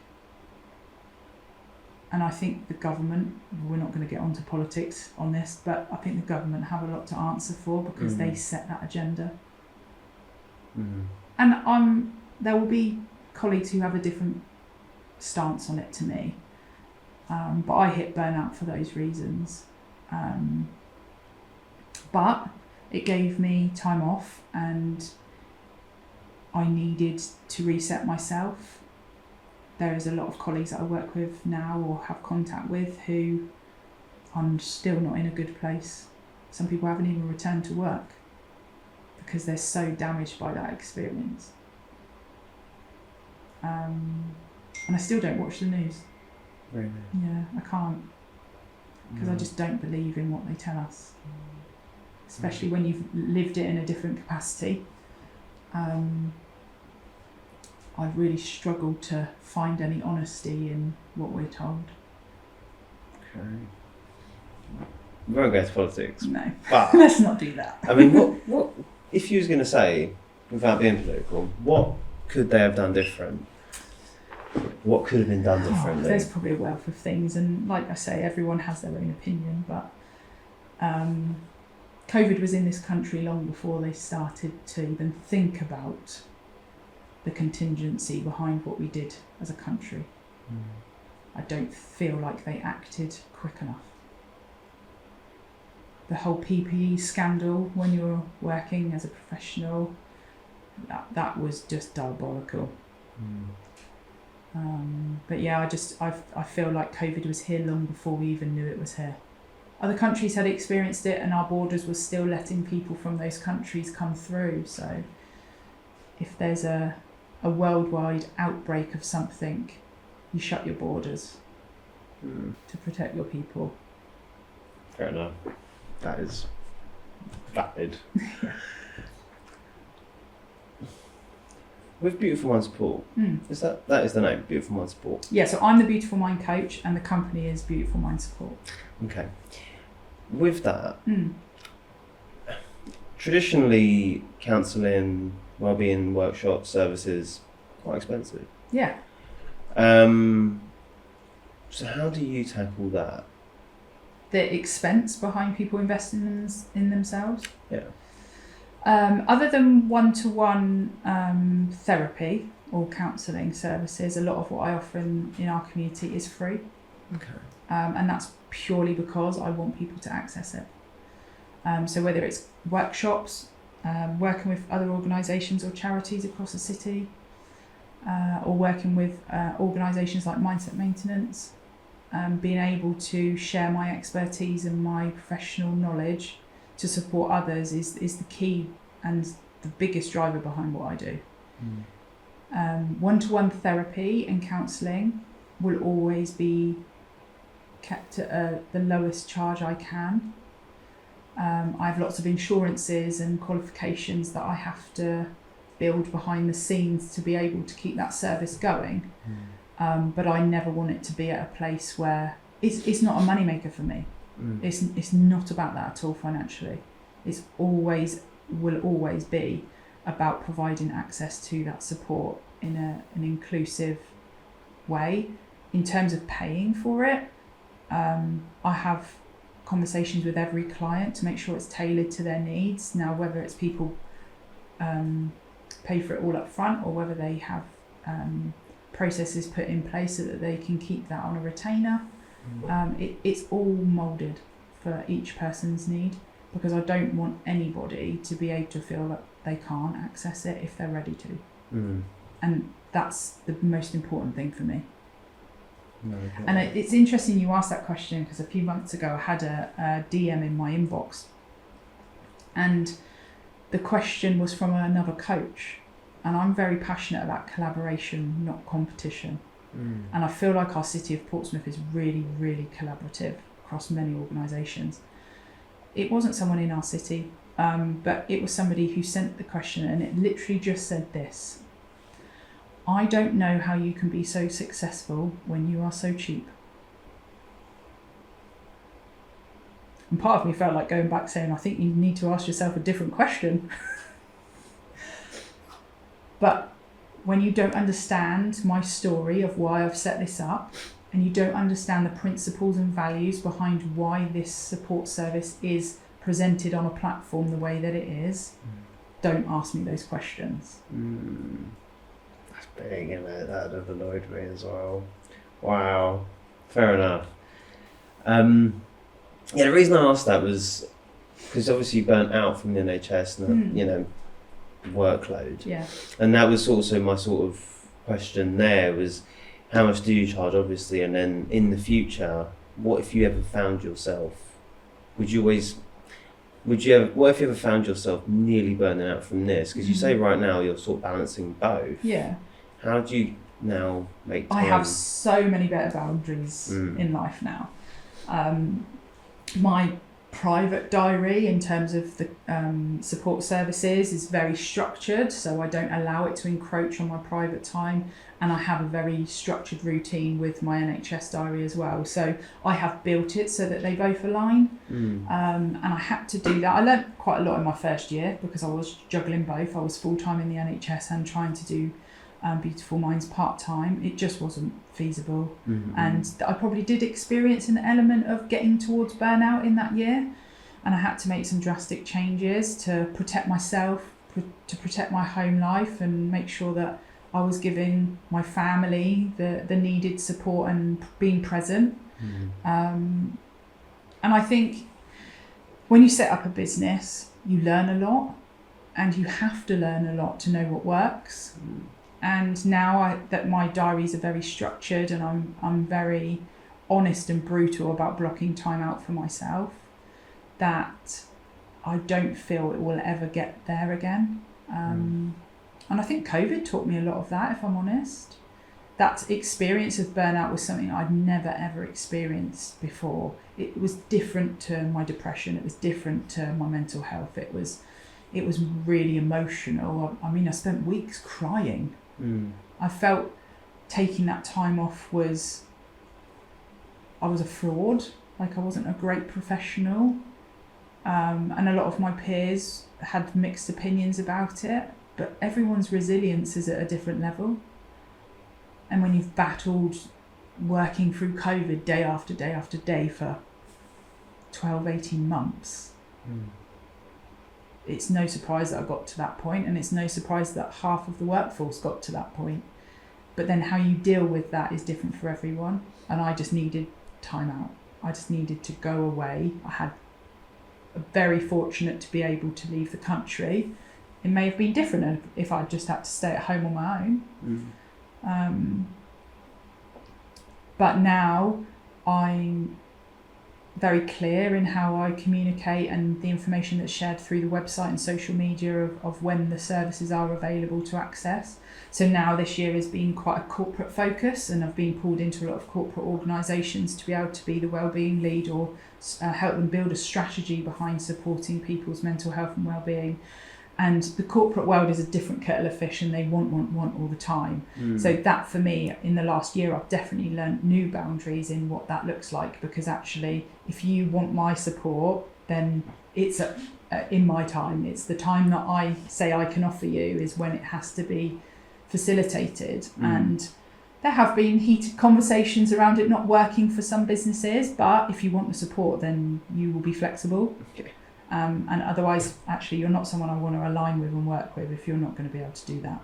And I think the government, we're not going to get onto politics on this, but I think the government have a lot to answer for, because they set that agenda. And there will be colleagues who have a different stance on it to me, but I hit burnout for those reasons. But it gave me time off, and I needed to reset myself. There is a lot of colleagues that I work with now or have contact with who are still not in a good place. Some people haven't even returned to work because they're so damaged by that experience. And I still don't watch the news. Really? Yeah, I can't, because I just don't believe in what they tell us, especially when you've lived it in a different capacity. I've really struggled to find any honesty in what we're told. Okay. We won't go into politics. No, but let's not do that. I mean, what if you was going to say, without being political, what could they have done different? What could have been done differently? There's probably a wealth of things, and like I say, everyone has their own opinion, but COVID was in this country long before they started to even think about the contingency behind what we did as a country. I don't feel like they acted quick enough. The whole PPE scandal when you're working as a professional, that was just diabolical. But yeah, I feel like COVID was here long before we even knew it was here. Other countries had experienced it, and our borders were still letting people from those countries come through. So if there's a worldwide outbreak of something, you shut your borders to protect your people. Fair enough. That is valid. With Beautiful Mind Support, is that is the name, Beautiful Mind Support? Yeah, so I'm the Beautiful Mind coach, and the company is Beautiful Mind Support. Okay. With that, traditionally, counselling, wellbeing workshops, services, quite expensive. Yeah. So how do you tackle that? The expense behind people investing in themselves. Yeah. Other than one-to-one therapy or counselling services, a lot of what I offer in our community is free. Okay. And that's purely because I want people to access it. So whether it's workshops, working with other organisations or charities across the city, or working with organisations like Mindset Maintenance, being able to share my expertise and my professional knowledge to support others is the key and the biggest driver behind what I do. One-to-one therapy and counselling will always be kept at the lowest charge I can. I have lots of insurances and qualifications that I have to build behind the scenes to be able to keep that service going. But I never want it to be at a place where it's not a moneymaker for me. It's not about that at all financially. It's always, will always be about providing access to that support in an inclusive way. In terms of paying for it, I have conversations with every client to make sure it's tailored to their needs. Now, whether it's people pay for it all up front or whether they have processes put in place so that they can keep that on a retainer, it's all moulded for each person's need, because I don't want anybody to be able to feel that they can't access it if they're ready to. And that's the most important thing for me. No, and it's interesting you asked that question, because a few months ago I had a DM in my inbox, and the question was from another coach, and I'm very passionate about collaboration, not competition. And I feel like our city of Portsmouth is really, really collaborative across many organisations. It wasn't someone in our city, but it was somebody who sent the question, and it literally just said this: I don't know how you can be so successful when you are so cheap. And part of me felt like going back saying, I think you need to ask yourself a different question. But when you don't understand my story of why I've set this up, and you don't understand the principles and values behind why this support service is presented on a platform the way that it is, don't ask me those questions. That's big, isn't it? That would have annoyed me as well. Wow. Fair enough. The reason I asked that was because obviously you burnt out from the NHS and the, workload. Yeah. And that was also my sort of question there, was how much do you charge, obviously, and then in the future, what if you ever found yourself, what if you ever found yourself nearly burning out from this? Because you say right now you're sort of balancing both. Yeah. How do you now make time? I have so many better boundaries in life now. My private diary in terms of the support services is very structured, so I don't allow it to encroach on my private time, and I have a very structured routine with my NHS diary as well, so I have built it so that they both align. And I had to do that. I learnt quite a lot in my first year because I was juggling both. I was full-time in the NHS and trying to do Beautiful Minds part-time. It just wasn't feasible. And I probably did experience an element of getting towards burnout in that year, and I had to make some drastic changes to protect myself, to protect my home life, and make sure that I was giving my family the needed support and being present. And I think when you set up a business, you learn a lot, and you have to learn a lot to know what works. And now that my diaries are very structured, and I'm very honest and brutal about blocking time out for myself, that I don't feel it will ever get there again. And I think COVID taught me a lot of that, if I'm honest. That experience of burnout was something I'd never ever experienced before. It was different to my depression. It was different to my mental health. It was really emotional. I mean, I spent weeks crying. I felt taking that time off I was a fraud, like I wasn't a great professional, and a lot of my peers had mixed opinions about it, but everyone's resilience is at a different level. And when you've battled working through COVID day after day after day for 12-18 months, it's no surprise that I got to that point, and it's no surprise that half of the workforce got to that point. But then how you deal with that is different for everyone, and I just needed time out. I just needed to go away. I had very fortunate to be able to leave the country. It may have been different if I just had to stay at home on my own. But now I'm very clear in how I communicate, and the information that's shared through the website and social media of when the services are available to access. So now this year has been quite a corporate focus, and I've been pulled into a lot of corporate organisations to be able to be the wellbeing lead or help them build a strategy behind supporting people's mental health and wellbeing. And the corporate world is a different kettle of fish, and they want all the time. So that, for me, in the last year, I've definitely learned new boundaries in what that looks like, because actually, if you want my support, then it's in my time. It's the time that I say I can offer you is when it has to be facilitated. And there have been heated conversations around it not working for some businesses, but if you want the support, then you will be flexible. Okay. And otherwise, actually, you're not someone I want to align with and work with if you're not going to be able to do that.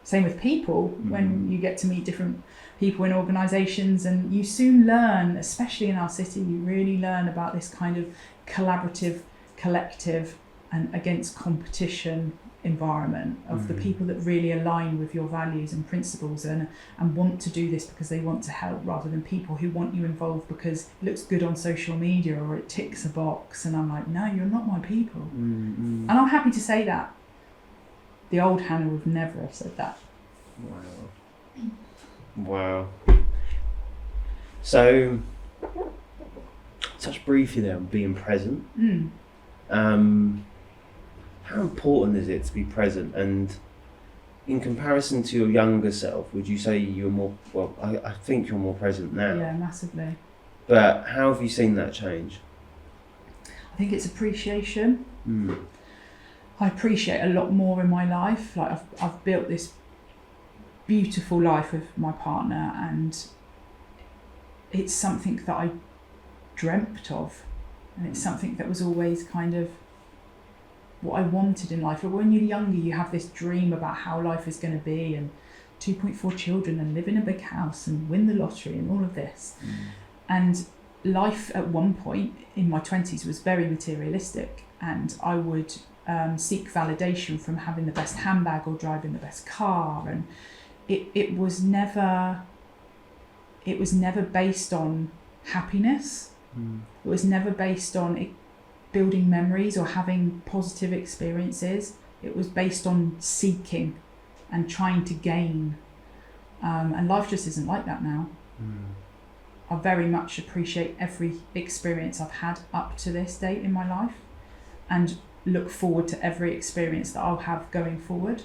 Same with people. When you get to meet different people in organisations, and you soon learn, especially in our city, you really learn about this kind of collaborative, collective and against competition environment of the people that really align with your values and principles and want to do this because they want to help, rather than people who want you involved because it looks good on social media or it ticks a box. And I'm like, no, you're not my people. And I'm happy to say that. The old Hannah would never have said that. Wow. So, touch briefly there on being present. How important is it to be present? And in comparison to your younger self, would you say you're more, well, I think you're more present now. Yeah, massively. But how have you seen that change? I think it's appreciation. I appreciate a lot more in my life. Like I've built this beautiful life with my partner, and it's something that I dreamt of, and it's something that was always kind of what I wanted in life. But when you're younger, you have this dream about how life is going to be, and 2.4 children, and live in a big house, and win the lottery, and all of this. And life at one point in my 20s was very materialistic, and I would seek validation from having the best handbag or driving the best car, and it was never based on happiness. It was never based on building memories or having positive experiences. It was based on seeking and trying to gain, and life just isn't like that now. I very much appreciate every experience I've had up to this date in my life, and look forward to every experience that I'll have going forward.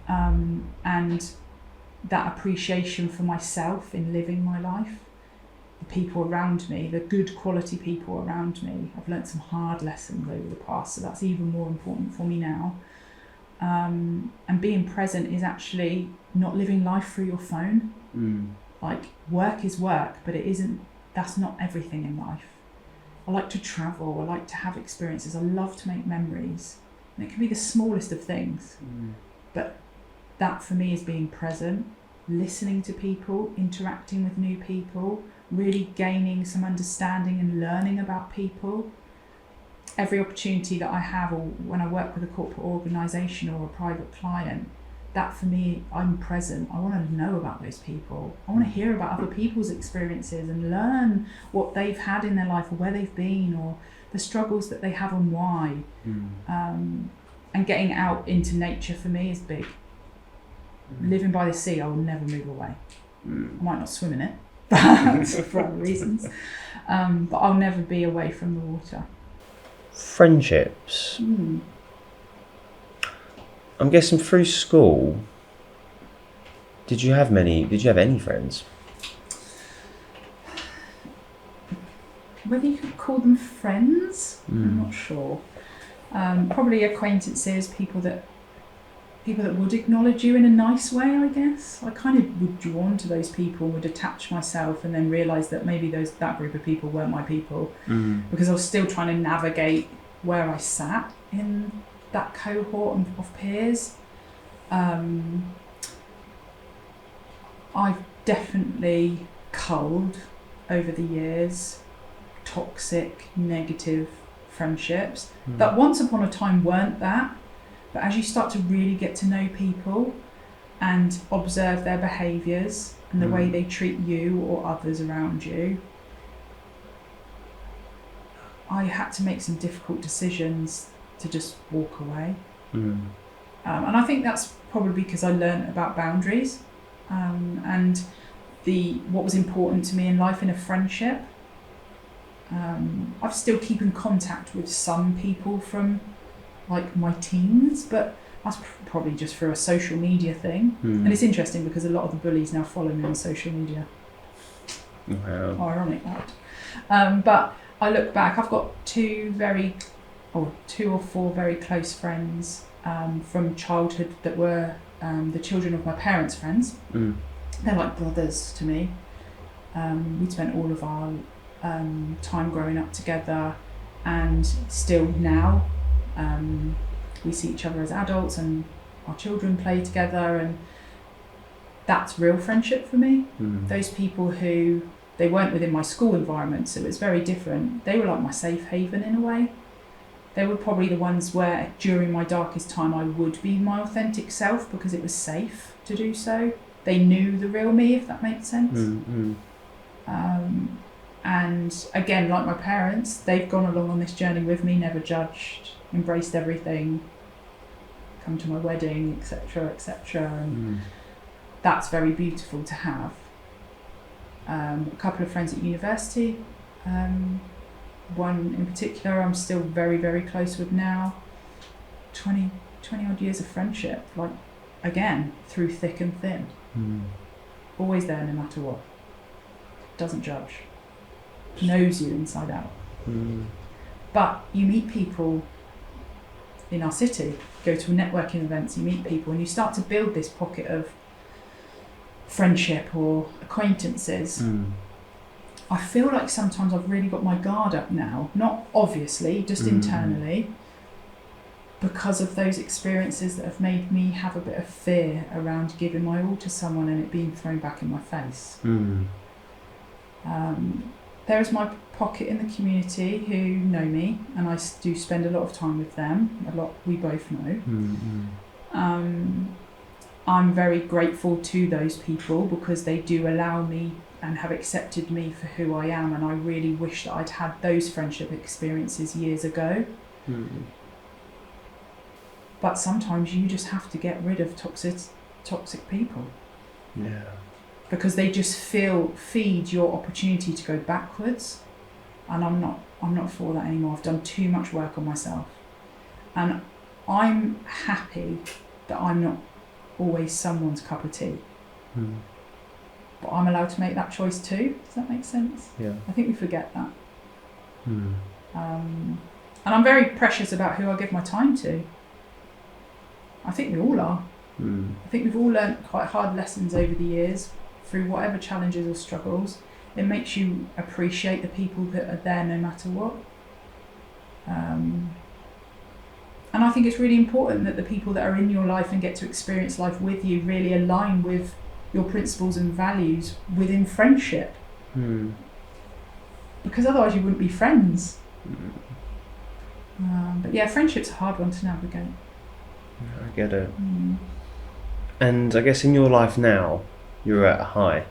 And that appreciation for myself in living my life, the people around me, the good quality people around me. I've learnt some hard lessons over the past, so that's even more important for me now. And being present is actually not living life through your phone. Like, work is work, but that's not everything in life. I like to travel, I like to have experiences, I love to make memories. And it can be the smallest of things. But that for me is being present, listening to people, interacting with new people, really gaining some understanding and learning about people. Every opportunity that I have, or when I work with a corporate organisation or a private client, that for me, I'm present. I want to know about those people. I want to hear about other people's experiences and learn what they've had in their life, or where they've been, or the struggles that they have and why. And getting out into nature for me is big. Living by the sea, I will never move away. I might not swim in it, but for other reasons. But I'll never be away from the water. Friendships. I'm guessing through school, did you have any friends? Whether you could call them friends, I'm not sure. Probably acquaintances, people that would acknowledge you in a nice way, I guess. I kind of would drawn to those people, would attach myself, and then realise that maybe that group of people weren't my people, because I was still trying to navigate where I sat in that cohort of peers. I've definitely culled over the years toxic, negative friendships that once upon a time weren't that. But as you start to really get to know people and observe their behaviours and the way they treat you or others around you, I had to make some difficult decisions to just walk away. And I think that's probably because I learned about boundaries and what was important to me in life in a friendship. I still keep in contact with some people from like my teens, but that's probably just for a social media thing. And it's interesting because a lot of the bullies now follow me on social media. Wow. Ironic that. But I look back, I've got two or four very close friends from childhood that were the children of my parents' friends. They're like brothers to me. We spent all of our time growing up together, and still now we see each other as adults, and our children play together, and that's real friendship for me. Those people who, they weren't within my school environment, so it was very different. They were like my safe haven in a way. They were probably the ones where during my darkest time I would be my authentic self because it was safe to do so. They knew the real me, if that makes sense. And again, like my parents, they've gone along on this journey with me, never judged, embraced everything, come to my wedding, etc., etc. And that's very beautiful to have. A couple of friends at university, one in particular I'm still very, very close with now. 20 odd years of friendship, like, again, through thick and thin. Always there no matter what. Doesn't judge. Knows you inside out. But you meet people in our city, go to networking events, you meet people, and you start to build this pocket of friendship or acquaintances. I feel like sometimes I've really got my guard up now, not obviously, just internally, because of those experiences that have made me have a bit of fear around giving my all to someone and it being thrown back in my face. There is my pocket in the community who know me, and I do spend a lot of time with them, a lot we both know. I'm very grateful to those people because they do allow me and have accepted me for who I am, and I really wish that I'd had those friendship experiences years ago. But sometimes you just have to get rid of toxic people. Yeah. Because they just feed your opportunity to go backwards, and I'm not for that anymore. I've done too much work on myself, and I'm happy that I'm not always someone's cup of tea. But I'm allowed to make that choice too. Does that make sense? Yeah. I think we forget that. And I'm very precious about who I give my time to. I think we all are. I think we've all learnt quite hard lessons over the years through whatever challenges or struggles. It makes you appreciate the people that are there no matter what. And I think it's really important that the people that are in your life and get to experience life with you really align with your principles and values within friendship. Because otherwise you wouldn't be friends. But yeah, friendship's a hard one to navigate. I get it. And I guess in your life now, you're at a high.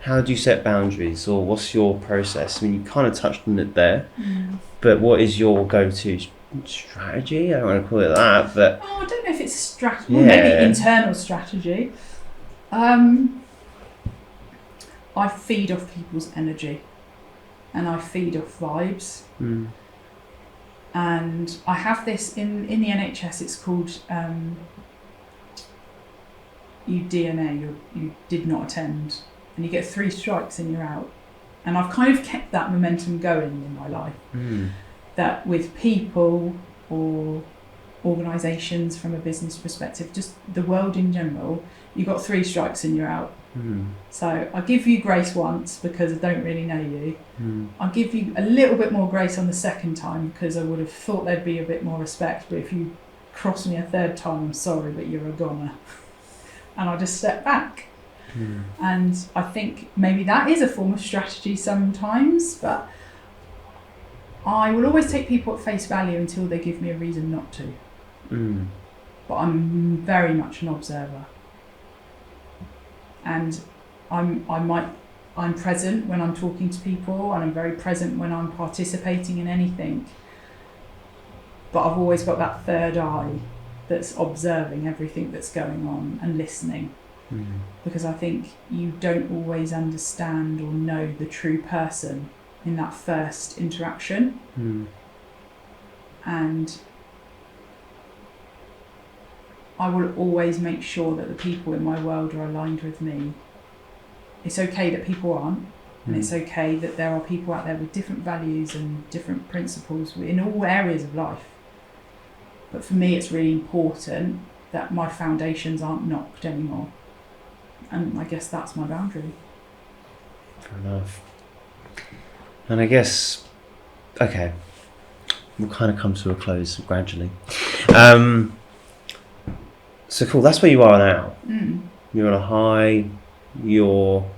How do you set boundaries, or what's your process? I mean, you kind of touched on it there, but what is your go-to strategy? I don't want to call it that, but... I don't know if it's a strategy. Well, maybe internal strategy. I feed off people's energy, and I feed off vibes. And I have this in the NHS, it's called you DNA, you did not attend, and you get 3 strikes and you're out. And I've kind of kept that momentum going in my life, that with people or organisations from a business perspective, just the world in general, you got 3 strikes and you're out. So I give you grace once because I don't really know you. I'll give you a little bit more grace on the second time because I would have thought there'd be a bit more respect, but if you cross me a third time, I'm sorry, but you're a goner. And I just step back. And I think maybe that is a form of strategy sometimes, but I will always take people at face value until they give me a reason not to. But I'm very much an observer. And I'm present when I'm talking to people, and I'm very present when I'm participating in anything. But I've always got that third eye that's observing everything that's going on and listening. Because I think you don't always understand or know the true person in that first interaction. And I will always make sure that the people in my world are aligned with me. It's okay that people aren't, And it's okay that there are people out there with different values and different principles in all areas of life. But for me, it's really important that my foundations aren't knocked anymore. And I guess that's my boundary. Fair enough. And I guess, okay, we'll kind of come to a close gradually. So cool, that's where you are now. You're on a high, you're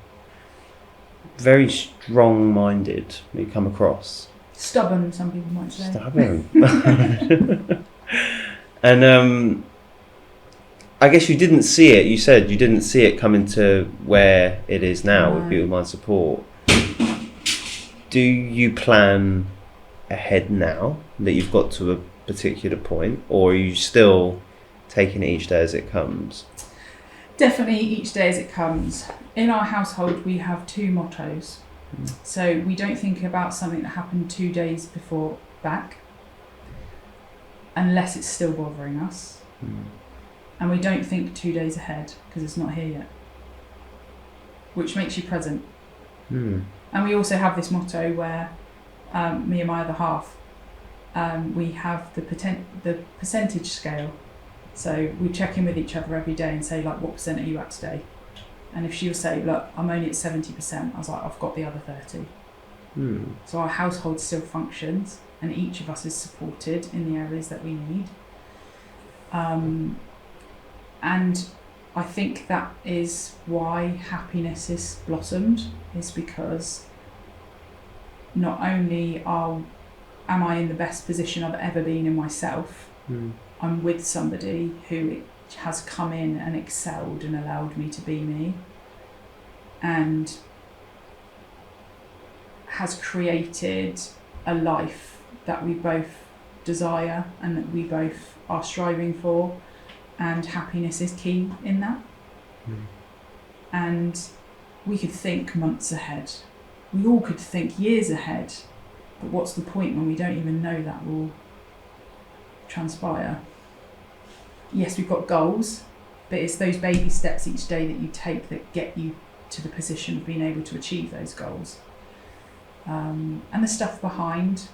very strong-minded, you come across. Stubborn, some people might say. Stubborn. And I guess you didn't see it, you said you didn't see it coming to where it is now with Beauty Mind Support. Do you plan ahead now that you've got to a particular point, or are you still taking it each day as it comes? Definitely each day as it comes. In our household, we have 2 mottos. So we don't think about something that happened 2 days before back, unless it's still bothering us. And we don't think 2 days ahead, because it's not here yet, which makes you present. And we also have this motto where me and my other half, we have the percentage scale. So we check in with each other every day and say, like, what % are you at today? And if she'll say, look, I'm only at 70%, I was like, I've got the other 30. So our household still functions, and each of us is supported in the areas that we need. And I think that is why happiness is blossomed, is because not only am I in the best position I've ever been in myself, I'm with somebody who has come in and excelled and allowed me to be me, and has created a life that we both desire and that we both are striving for, and happiness is key in that. And we could think months ahead, we all could think years ahead, but what's the point when we don't even know that will transpire? Yes, we've got goals, but it's those baby steps each day that you take that get you to the position of being able to achieve those goals. And the stuff behind,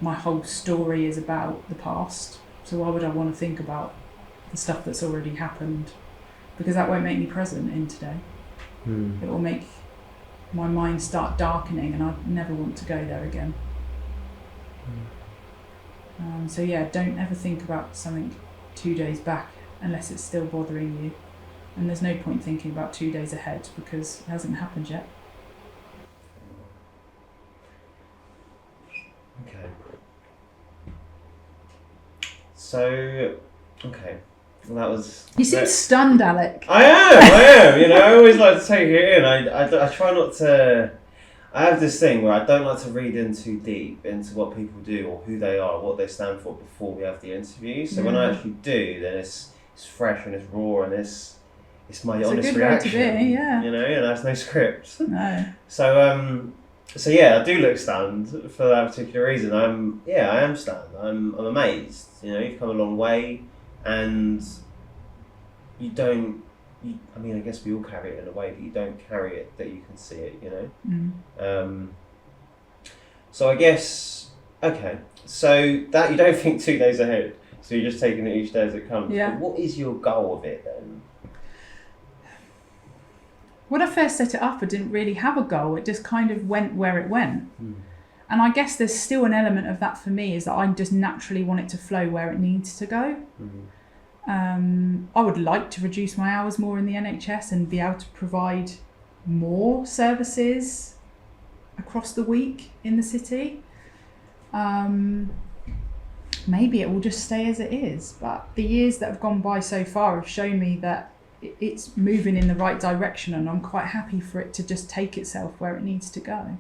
my whole story is about the past, so why would I want to think about the stuff that's already happened? Because that won't make me present in today. It will make my mind start darkening, and I never want to go there again. So yeah, don't ever think about something 2 days back unless it's still bothering you. And there's no point thinking about 2 days ahead because it hasn't happened yet. Okay. So, okay. Well, that was... You seem stunned, Alec. I am, you know, I always like to take it in. I try not to... I have this thing where I don't like to read in too deep into what people do or who they are, what they stand for before we have the interview. So when I actually do, then it's fresh and it's raw and it's my honest reaction. Way to be, yeah. You know, and there's no script. No. So yeah, I do look stunned for that particular reason. I am stunned. I'm amazed. You know, you've come a long way, and you don't. I mean, I guess we all carry it in a way, but you don't carry it that you can see it. You know. So I guess okay. So that you don't think 2 days ahead. So you're just taking it each day as it comes. Yeah. But what is your goal of it then? When I first set it up, I didn't really have a goal. It just kind of went where it went. And I guess there's still an element of that for me, is that I just naturally want it to flow where it needs to go. I would like to reduce my hours more in the NHS and be able to provide more services across the week in the city. Maybe it will just stay as it is. But the years that have gone by so far have shown me that it's moving in the right direction, and I'm quite happy for it to just take itself where it needs to go.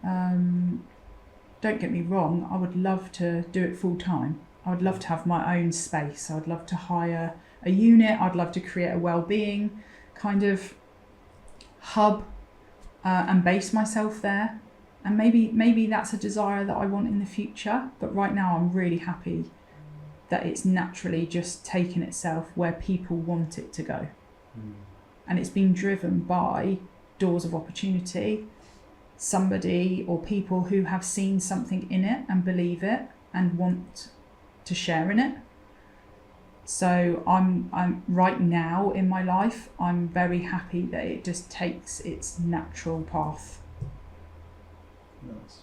Don't get me wrong, I would love to do it full time. I would love to have my own space. I would love to hire a unit. I'd love to create a well-being kind of hub and base myself there. And maybe that's a desire that I want in the future. But right now I'm really happy that it's naturally just taken itself where people want it to go. And it's been driven by doors of opportunity, somebody or people who have seen something in it and believe it and want to share in it. So I'm right now in my life, I'm very happy that it just takes its natural path. Nice.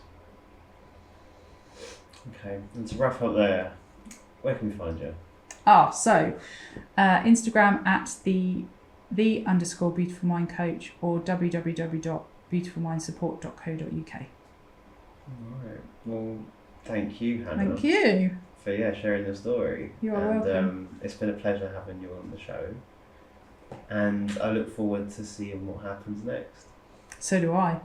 Okay, and to wrap up there, where can we find you? Instagram at the _beautiful mind coach or www.beautifulmindsupport.co.uk. Alright, well, thank you, Hannah. Thank you. For sharing your story. You're welcome. It's been a pleasure having you on the show, and I look forward to seeing what happens next. So do I.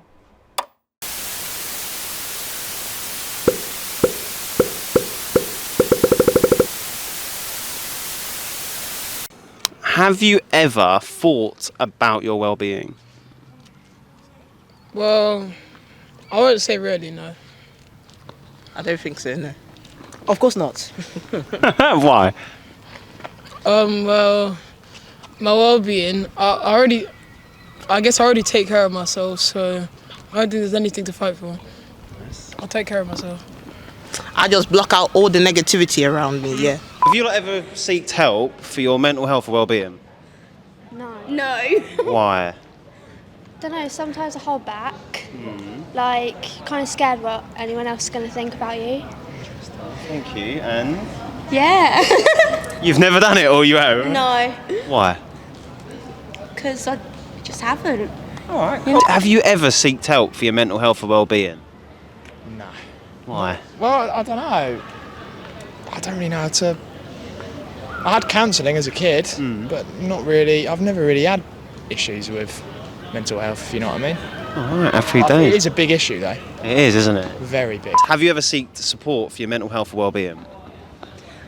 Have you ever thought about your well-being? Well, I won't say really, no. I don't think so, no. Of course not. Why? Well, my well-being, I guess I already take care of myself, so I don't think there's anything to fight for. I'll take care of myself. I just block out all the negativity around me, yeah. Have you ever sought help for your mental health or well-being? No. Why? Don't know, sometimes I hold back. Like, kind of scared what anyone else is going to think about you. Thank you. And Yeah. you've never done it, or you have? No, Why? because I just haven't. All right. Cool. Have you ever sought help for your mental health or well-being? No. Why? Well, I don't know. I don't really know how to... I had counselling as a kid, but not really... I've never really had issues with mental health, if you know what I mean. All right, happy It days. is a big issue, though. It is, isn't it? Very big. Have you ever sought support for your mental health or well-being?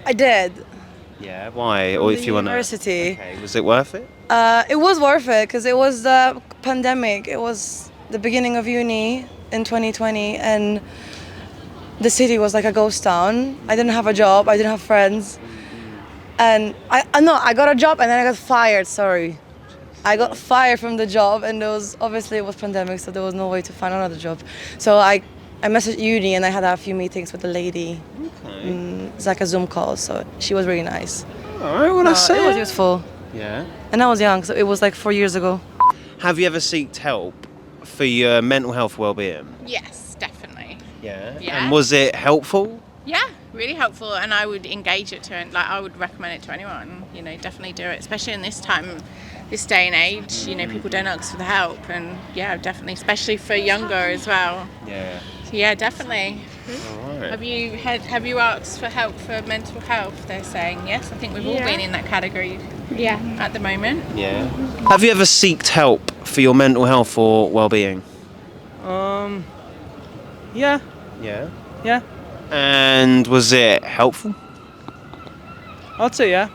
I did. Yeah, why? Or if you want to... University. Okay, was it worth it? It was worth it because it was the pandemic. It was the beginning of uni in 2020 and the city was like a ghost town. I didn't have a job, I didn't have friends. And I got a job and then I got fired, sorry. I got fired from the job and obviously it was pandemic, so there was no way to find another job. So I messaged uni and I had a few meetings with the lady. Okay. It's like a Zoom call, so she was really nice. All right, well, that's It was useful. Yeah. And I was young, so it was like 4 years ago. Have you ever sought help for your mental health well-being? Yes, definitely. Yeah. Yeah. And was it helpful? Yeah, really helpful, and I would engage it I would recommend it to anyone. Definitely do it, especially in this time, this day and age. People don't ask for the help, and yeah, definitely, especially for younger as well. Yeah. So yeah, definitely. All right. Have you asked for help for mental health? They're saying yes. I think we've all been in that category. Yeah. At the moment. Yeah. Have you ever sought help for your mental health or well-being? Yeah. Yeah. Yeah. And was it helpful? I'd say yeah.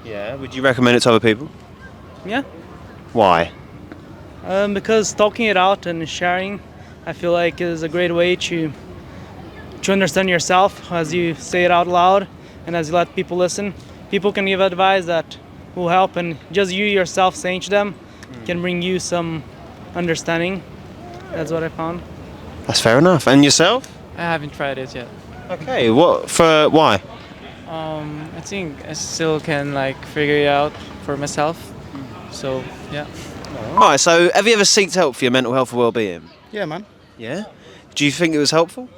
Yeah. Would you recommend it to other people? Yeah. Why? Because talking it out and sharing, I feel like is a great way to understand yourself as you say it out loud and as you let people listen. People can give advice that will help, and just you yourself saying to them can bring you some understanding. That's what I found. That's fair enough. And yourself? I haven't tried it yet. Okay. Why? I think I still can figure it out for myself. So yeah. All right. So, have you ever sought help for your mental health or well-being? Yeah, man. Yeah. Do you think it was helpful?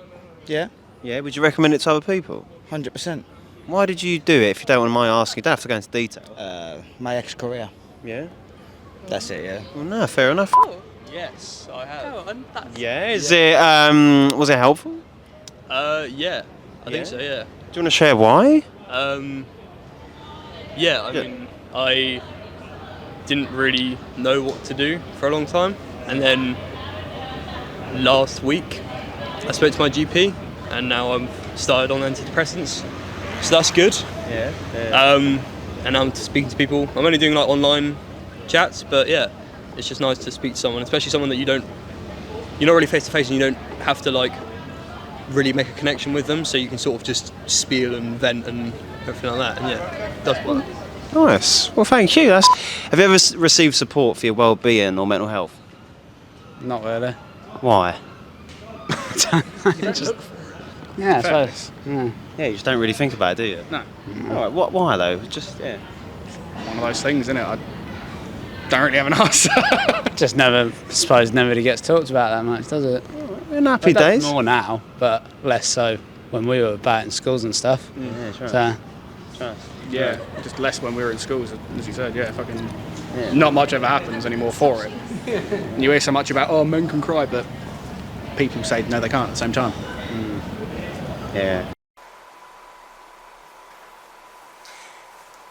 Yeah. Yeah. Would you recommend it to other people? 100%. Why did you do it? If you don't mind asking, you don't have to go into detail. My ex-career. Yeah. That's it, yeah. Well, no, fair enough. Yes, I have. Go on. Yeah. Is it? Was it helpful? Yeah, I think so. Yeah. Do you want to share why? Yeah. I mean, I didn't really know what to do for a long time, and then last week I spoke to my GP, and now I'm started on antidepressants, so that's good. Yeah. And I'm speaking to people. I'm only doing online chats, but yeah, it's just nice to speak to someone, especially someone that you're not really face to face, and you don't have to really make a connection with them, so you can sort of just spiel and vent and everything like that. And yeah, it does work. Nice. Well, thank you. Have you ever received support for your well-being or mental health? Not really. Why? Just, yeah, I suppose. Yeah. Yeah, you just don't really think about it, do you? No. All right. Why though? Just yeah. One of those things, isn't it? I don't really have an answer. Just never really gets talked about that much, does it? In happy days. More now, but less so when we were about in schools and stuff. Yeah, sure. So, yeah, just less when we were in schools, as you said. Yeah, not much ever happens anymore for it. And you hear so much about, oh, men can cry, but people say no, they can't at the same time. Yeah.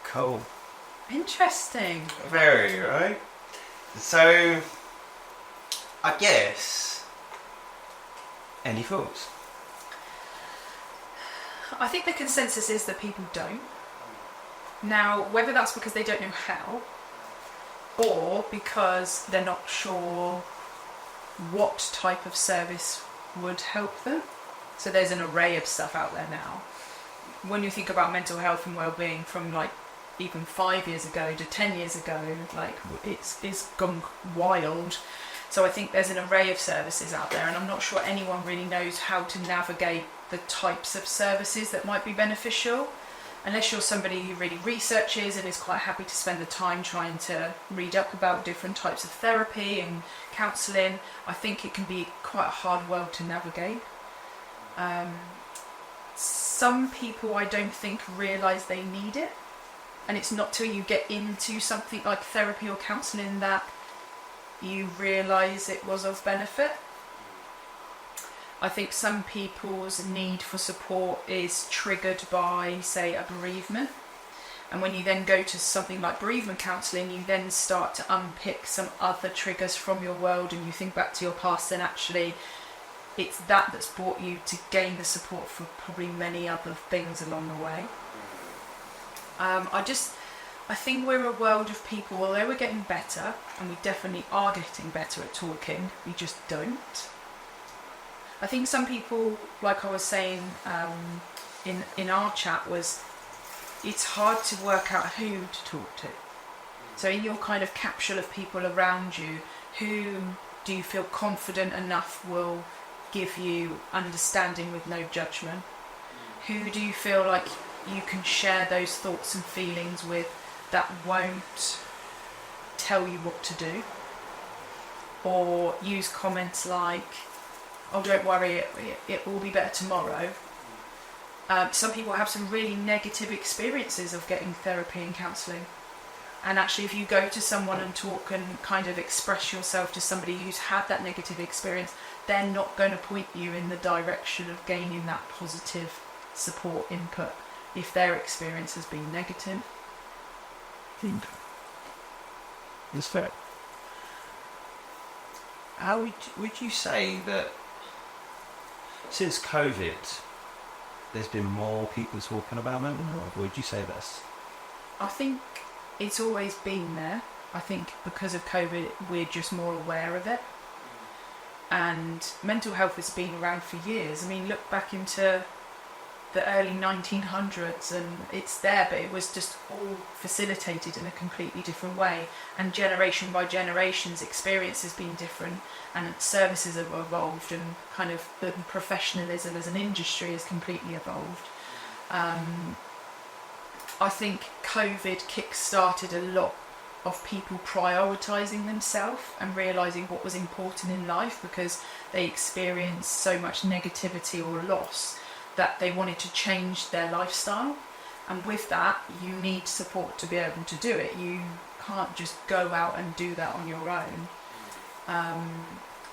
Cool. Interesting. Very, right? So, I guess, any thoughts? I think the consensus is that people don't. Now, whether that's because they don't know how, or because they're not sure what type of service would help them. So there's an array of stuff out there now. When you think about mental health and well-being from like even 5 years ago to 10 years ago, like it's gone wild. So I think there's an array of services out there, and I'm not sure anyone really knows how to navigate the types of services that might be beneficial. Unless you're somebody who really researches and is quite happy to spend the time trying to read up about different types of therapy and counselling, I think it can be quite a hard world to navigate. Some people I don't think realise they need it, and it's not till you get into something like therapy or counselling that you realise it was of benefit. I think some people's need for support is triggered by, say, a bereavement. And when you then go to something like bereavement counselling, you then start to unpick some other triggers from your world, and you think back to your past, and actually it's that that's brought you to gain the support for probably many other things along the way. I think we're a world of people, although we're getting better, and we definitely are getting better at talking, we just don't. I think some people, like I was saying in our chat, was it's hard to work out who to talk to. So in your kind of capsule of people around you, who do you feel confident enough will give you understanding with no judgment? Who do you feel like you can share those thoughts and feelings with that won't tell you what to do? Or use comments like, oh, don't worry, it will be better tomorrow. Some people have some really negative experiences of getting therapy and counselling. And actually, if you go to someone and talk and kind of express yourself to somebody who's had that negative experience, they're not going to point you in the direction of gaining that positive support input if their experience has been negative. That's fair. How would you say that since COVID, there's been more people talking about mental health? Or would you say this? I think it's always been there. I think because of COVID, we're just more aware of it. And mental health has been around for years. I mean, look back into the early 1900s and it's there, but it was just all facilitated in a completely different way. And generation by generations, experience has been different, and services have evolved, and kind of the professionalism as an industry has completely evolved. I think COVID kick-started a lot of people prioritising themselves and realising what was important in life, because they experienced so much negativity or loss that they wanted to change their lifestyle. And with that, you need support to be able to do it. You can't just go out and do that on your own.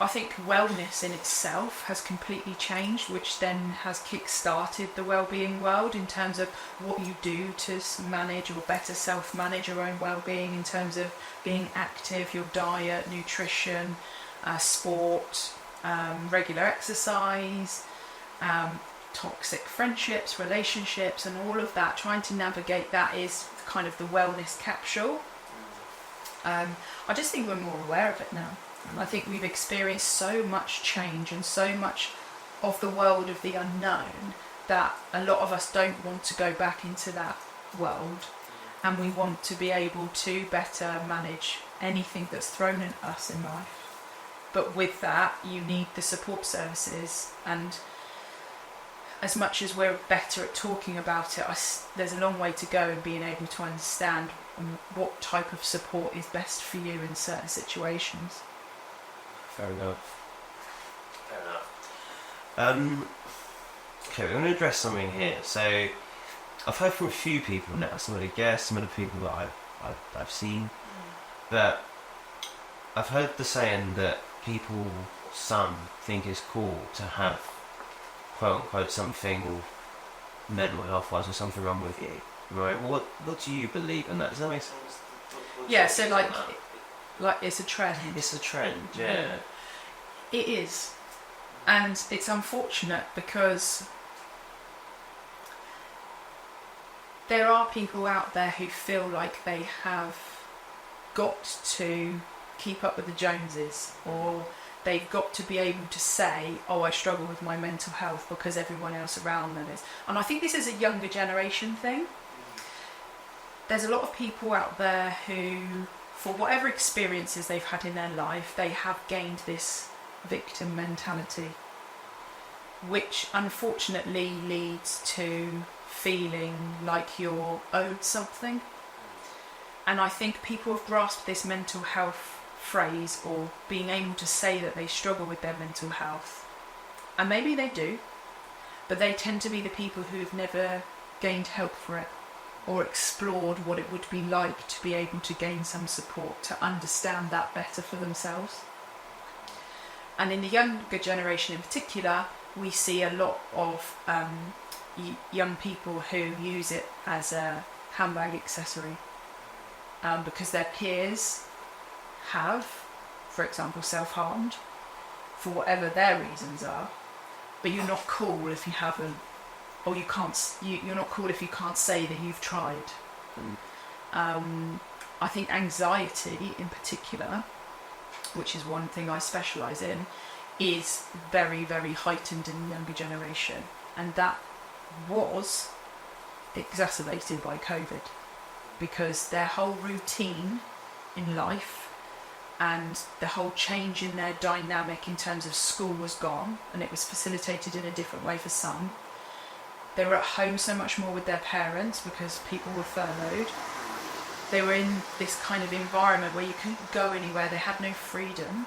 I think wellness in itself has completely changed, which then has kick-started the wellbeing world in terms of what you do to manage or better self-manage your own wellbeing, in terms of being active, your diet, nutrition, sport, regular exercise, toxic friendships, relationships, and all of that. Trying to navigate that is kind of the wellness capsule. I just think we're more aware of it now. I think we've experienced so much change and so much of the world of the unknown that a lot of us don't want to go back into that world, and we want to be able to better manage anything that's thrown at us in life. But with that, you need the support services, and as much as we're better at talking about it, there's a long way to go in being able to understand what type of support is best for you in certain situations. Fair enough. Okay, we're going to address something here. So, I've heard from a few people now, some of the guests, some of the people that I've seen, that I've heard the saying that some think it's cool to have, quote unquote, something mental health wise or something wrong with you. Right? What do you believe in that? Does that make sense? Yeah, so like it's a trend. It's a trend, yeah. It is. And it's unfortunate because there are people out there who feel like they have got to keep up with the Joneses, or they've got to be able to say, oh, I struggle with my mental health because everyone else around them is. And I think this is a younger generation thing. There's a lot of people out there who, for whatever experiences they've had in their life, they have gained this victim mentality, which unfortunately leads to feeling like you're owed something. And I think people have grasped this mental health phrase, or being able to say that they struggle with their mental health, and maybe they do, but they tend to be the people who've never gained help for it or explored what it would be like to be able to gain some support, to understand that better for themselves. And in the younger generation in particular, we see a lot of young people who use it as a handbag accessory, because their peers have, for example, self-harmed for whatever their reasons are, but you're not cool if you haven't, or you can't. You're not cool if you can't say that you've tried. I think anxiety, in particular, which is one thing I specialise in, is very, very heightened in the younger generation, and that was exacerbated by COVID, because their whole routine in life and the whole change in their dynamic in terms of school was gone, and it was facilitated in a different way for some. They were at home so much more with their parents because people were furloughed. They were in this kind of environment where you couldn't go anywhere, they had no freedom.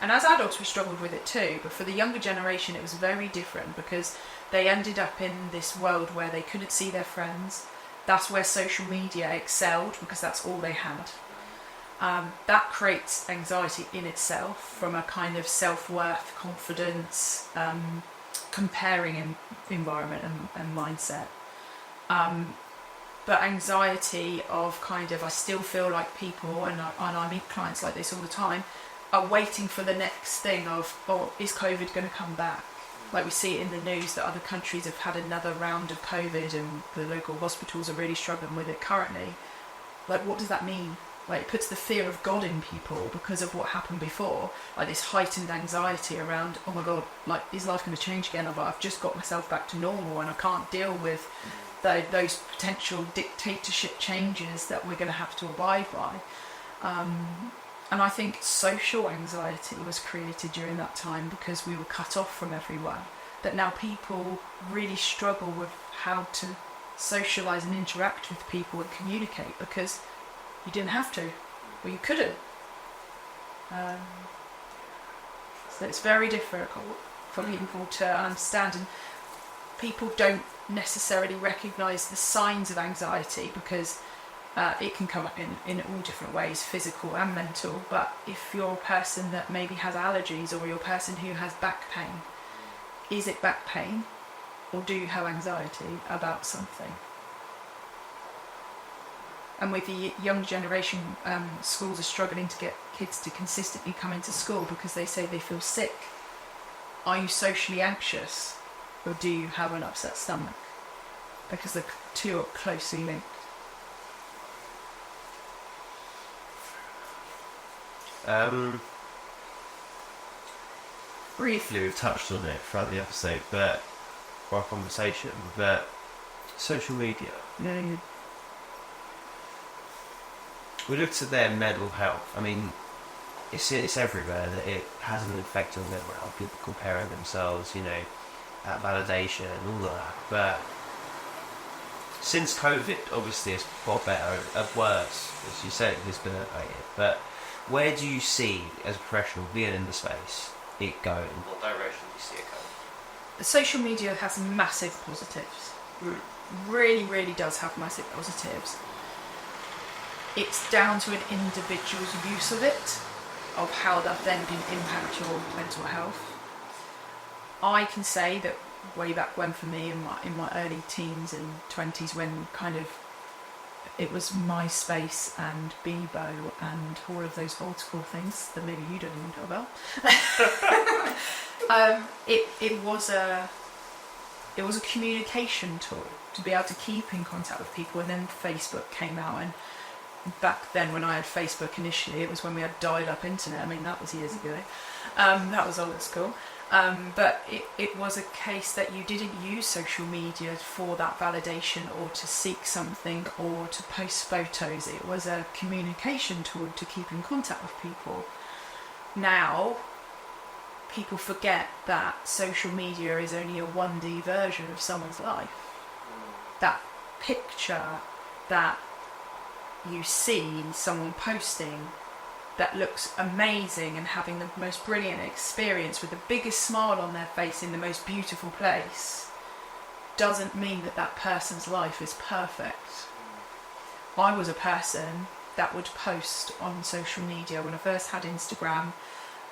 And as adults we struggled with it too, but for the younger generation it was very different, because they ended up in this world where they couldn't see their friends. That's where social media excelled, because that's all they had. That creates anxiety in itself, from a kind of self-worth, confidence, comparing environment and mindset. But anxiety of kind of, I still feel like people, and I meet clients like this all the time, are waiting for the next thing of, oh, is COVID going to come back? Like we see it in the news that other countries have had another round of COVID and the local hospitals are really struggling with it currently. Like, what does that mean? Like, it puts the fear of God in people because of what happened before. Like this heightened anxiety around, oh my God, like, is life going to change again? But I've just got myself back to normal and I can't deal with those potential dictatorship changes that we're going to have to abide by. And I think social anxiety was created during that time because we were cut off from everyone. That now people really struggle with how to socialise and interact with people and communicate, because you didn't have to, or you couldn't. So it's very difficult for people to understand, and people don't necessarily recognise the signs of anxiety, because it can come up in all different ways, physical and mental. But if you're a person that maybe has allergies, or you're a person who has back pain, is it back pain, or do you have anxiety about something? And with the young generation, schools are struggling to get kids to consistently come into school because they say they feel sick. Are you socially anxious, or do you have an upset stomach? Because the two are closely linked. Briefly, we've touched on it throughout the episode, but for our conversation, but social media. Yeah. We looked at their mental health. I mean, it's everywhere, that it has an effect on them around people comparing themselves, that validation and all of that. But since COVID, obviously it's got better, worse, as you said, it's been but where do you see, as a professional, being in the space, it going? What direction do you see it going? Social media has massive positives. Really, really does have massive positives. It's down to an individual's use of it, of how that then can impact your mental health. I can say that way back when, for me, in my early teens and 20s, when kind of it was MySpace and Bebo and all of those old school things that maybe you don't even know about. It was a communication tool to be able to keep in contact with people, and then Facebook came out, and back then when I had Facebook initially, it was when we had dial-up internet. I mean, that was years ago. That was old school. But it was a case that you didn't use social media for that validation or to seek something or to post photos. It was a communication tool to keep in contact with people. Now, people forget that social media is only a 1D version of someone's life. That picture that you see someone posting that looks amazing and having the most brilliant experience with the biggest smile on their face in the most beautiful place doesn't mean that that person's life is perfect. I was a person that would post on social media when I first had Instagram,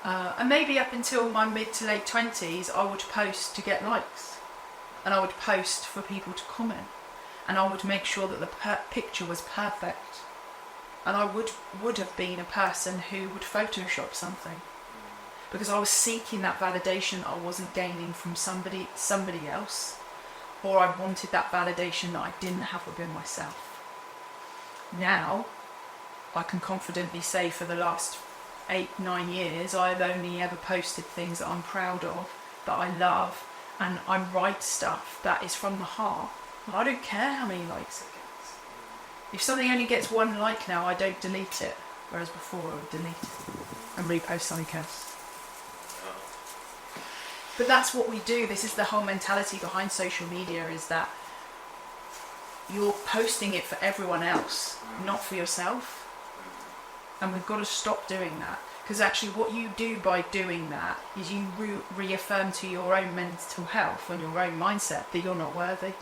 and maybe up until my mid to late 20s, I would post to get likes, and I would post for people to comment, and I would make sure that the picture was perfect. And I would have been a person who would Photoshop something, because I was seeking that validation that I wasn't gaining from somebody else, or I wanted that validation that I didn't have within myself. Now, I can confidently say for the last 8-9 years, I've only ever posted things that I'm proud of, that I love, and I write stuff that is from the heart. I don't care how many likes it gets. If something only gets 1 like now, I don't delete it, whereas before I would delete it and repost something else. But that's what we do. This is the whole mentality behind social media, is that you're posting it for everyone else, not for yourself. And we've got to stop doing that, because actually what you do by doing that is you reaffirm to your own mental health and your own mindset that you're not worthy.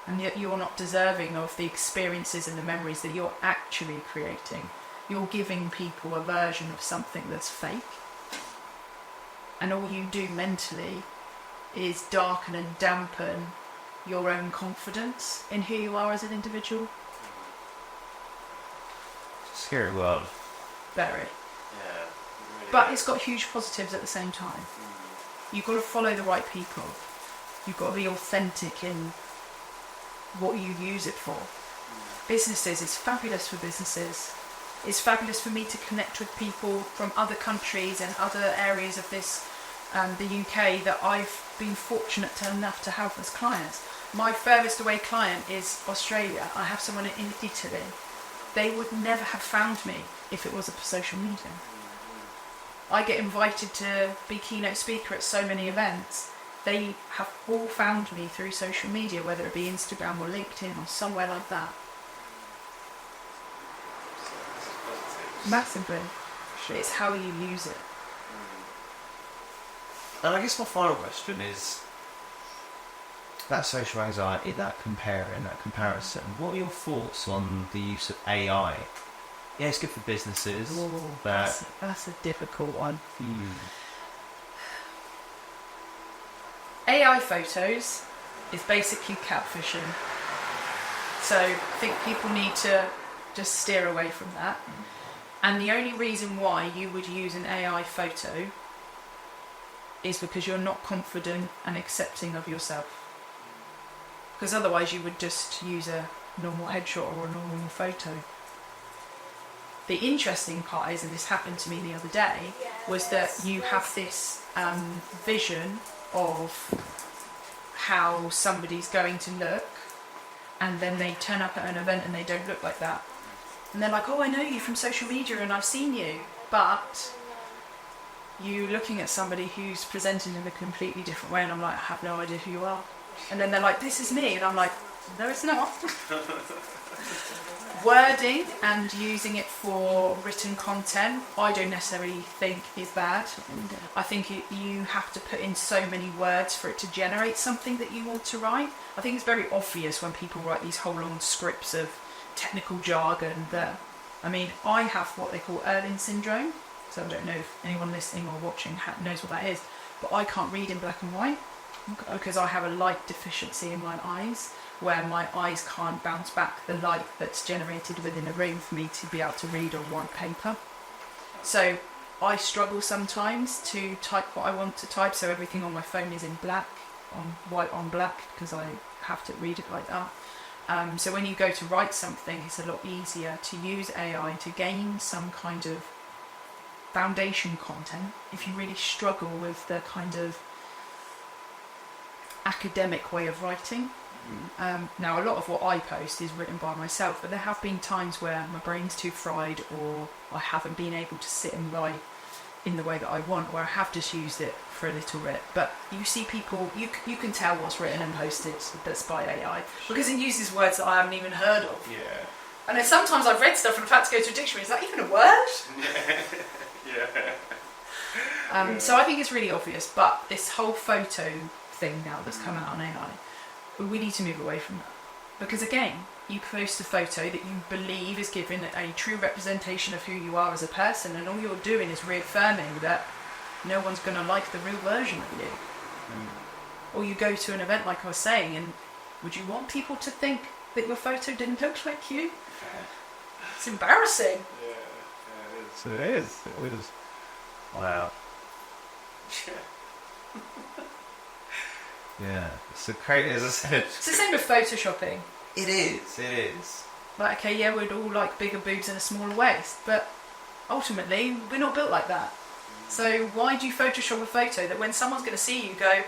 And yet you're not deserving of the experiences and the memories that you're actually creating. You're giving people a version of something that's fake. And all you do mentally is darken and dampen your own confidence in who you are as an individual. It's a scary world. Very. Yeah. Really But it's got huge positives at the same time. You've got to follow the right people. You've got to be authentic in what you use it for. Businesses, it's fabulous for businesses. It's fabulous for me to connect with people from other countries and other areas of this, the UK, that I've been fortunate enough to have as clients. My furthest away client is Australia. I have someone in Italy. They would never have found me if it wasn't for social media. I get invited to be keynote speaker at so many events. They have all found me through social media, whether it be Instagram or LinkedIn or somewhere like that. Massively. Sure. It's how you use it. And I guess my final question is, that social anxiety, that comparing, that comparison, what are your thoughts on the use of AI? Yeah, it's good for businesses, but... That's a difficult one. AI photos is basically catfishing. So I think people need to just steer away from that. And the only reason why you would use an AI photo is because you're not confident and accepting of yourself. Because otherwise you would just use a normal headshot or a normal photo. The interesting part is, and this happened to me the other day, was that you have this vision of how somebody's going to look, and then they turn up at an event and they don't look like that. And they're like, oh, I know you from social media and I've seen you. But you looking at somebody who's presenting in a completely different way, and I'm like, I have no idea who you are. And then they're like, this is me. And I'm like, no, it's not. Wording and using it for written content, I don't necessarily think is bad. I think you have to put in so many words for it to generate something that you want to write. I think it's very obvious when people write these whole long scripts of technical jargon that, I mean, I have what they call Erling syndrome, so I don't know if anyone listening or watching knows what that is, but I can't read in black and white because I have a light deficiency in my eyes, where my eyes can't bounce back the light that's generated within a room for me to be able to read on white paper. So I struggle sometimes to type what I want to type, so everything on my phone is in black, on white on black, because I have to read it like that. So when you go to write something, it's a lot easier to use AI to gain some kind of foundation content if you really struggle with the kind of academic way of writing. Now, a lot of what I post is written by myself, but there have been times where my brain's too fried or I haven't been able to sit and write in the way that I want, where I have just used it for a little bit. But you see people, you can tell what's written and posted that's by AI because it uses words that I haven't even heard of. Yeah. And then sometimes I've read stuff and I've had to go to a dictionary. Is that even a word? Yeah. So I think it's really obvious, but this whole photo thing now that's come out on AI, we need to move away from that. Because again, you post a photo that you believe is giving a true representation of who you are as a person, and all you're doing is reaffirming that no one's going to like the real version of you. Or you go to an event like I was saying, and would you want people to think that your photo didn't look like you? It's embarrassing. It is. It is. Wow. Yeah, so great as I said. It's the same with photoshopping. It is. Like, okay, yeah, we'd all like bigger boobs and a smaller waist, but ultimately, we're not built like that. So why do you Photoshop a photo that when someone's going to see you go,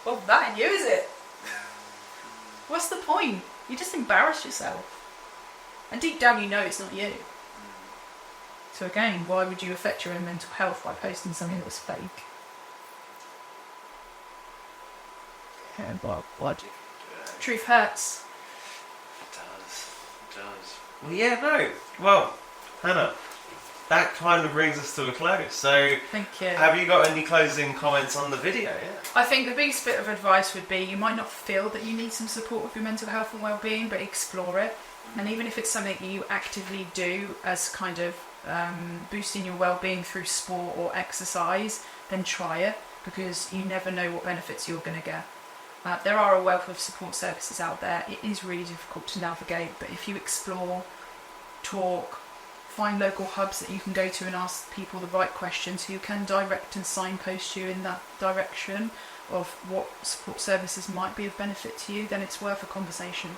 well, that ain't you, is it? What's the point? You just embarrass yourself. And deep down you know it's not you. So again, why would you affect your own mental health by posting something that was fake? Yeah, but what? Truth hurts. It does. Well, yeah, no. Well, Hannah, that kind of brings us to a close. So, thank you. Have you got any closing comments on the video? Yeah. I think the biggest bit of advice would be you might not feel that you need some support with your mental health and well-being, but explore it. And even if it's something you actively do as kind of boosting your well-being through sport or exercise, then try it, because you never know what benefits you're going to get. There are a wealth of support services out there. It is really difficult to navigate, but if you explore, talk, find local hubs that you can go to and ask people the right questions who can direct and signpost you in that direction of what support services might be of benefit to you, then it's worth a conversation.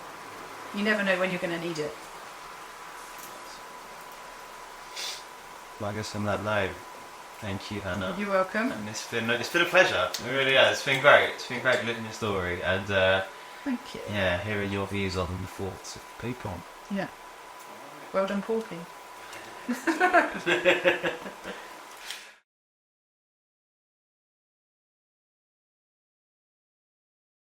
You never know when you're going to need it. Well, I guess on that note, thank you, Hannah. You're welcome. And it's been a pleasure. It really has. It's been great. It's been great looking at your story and thank you. Yeah, hearing your views on the thoughts of people. Yeah. Well done, Porky.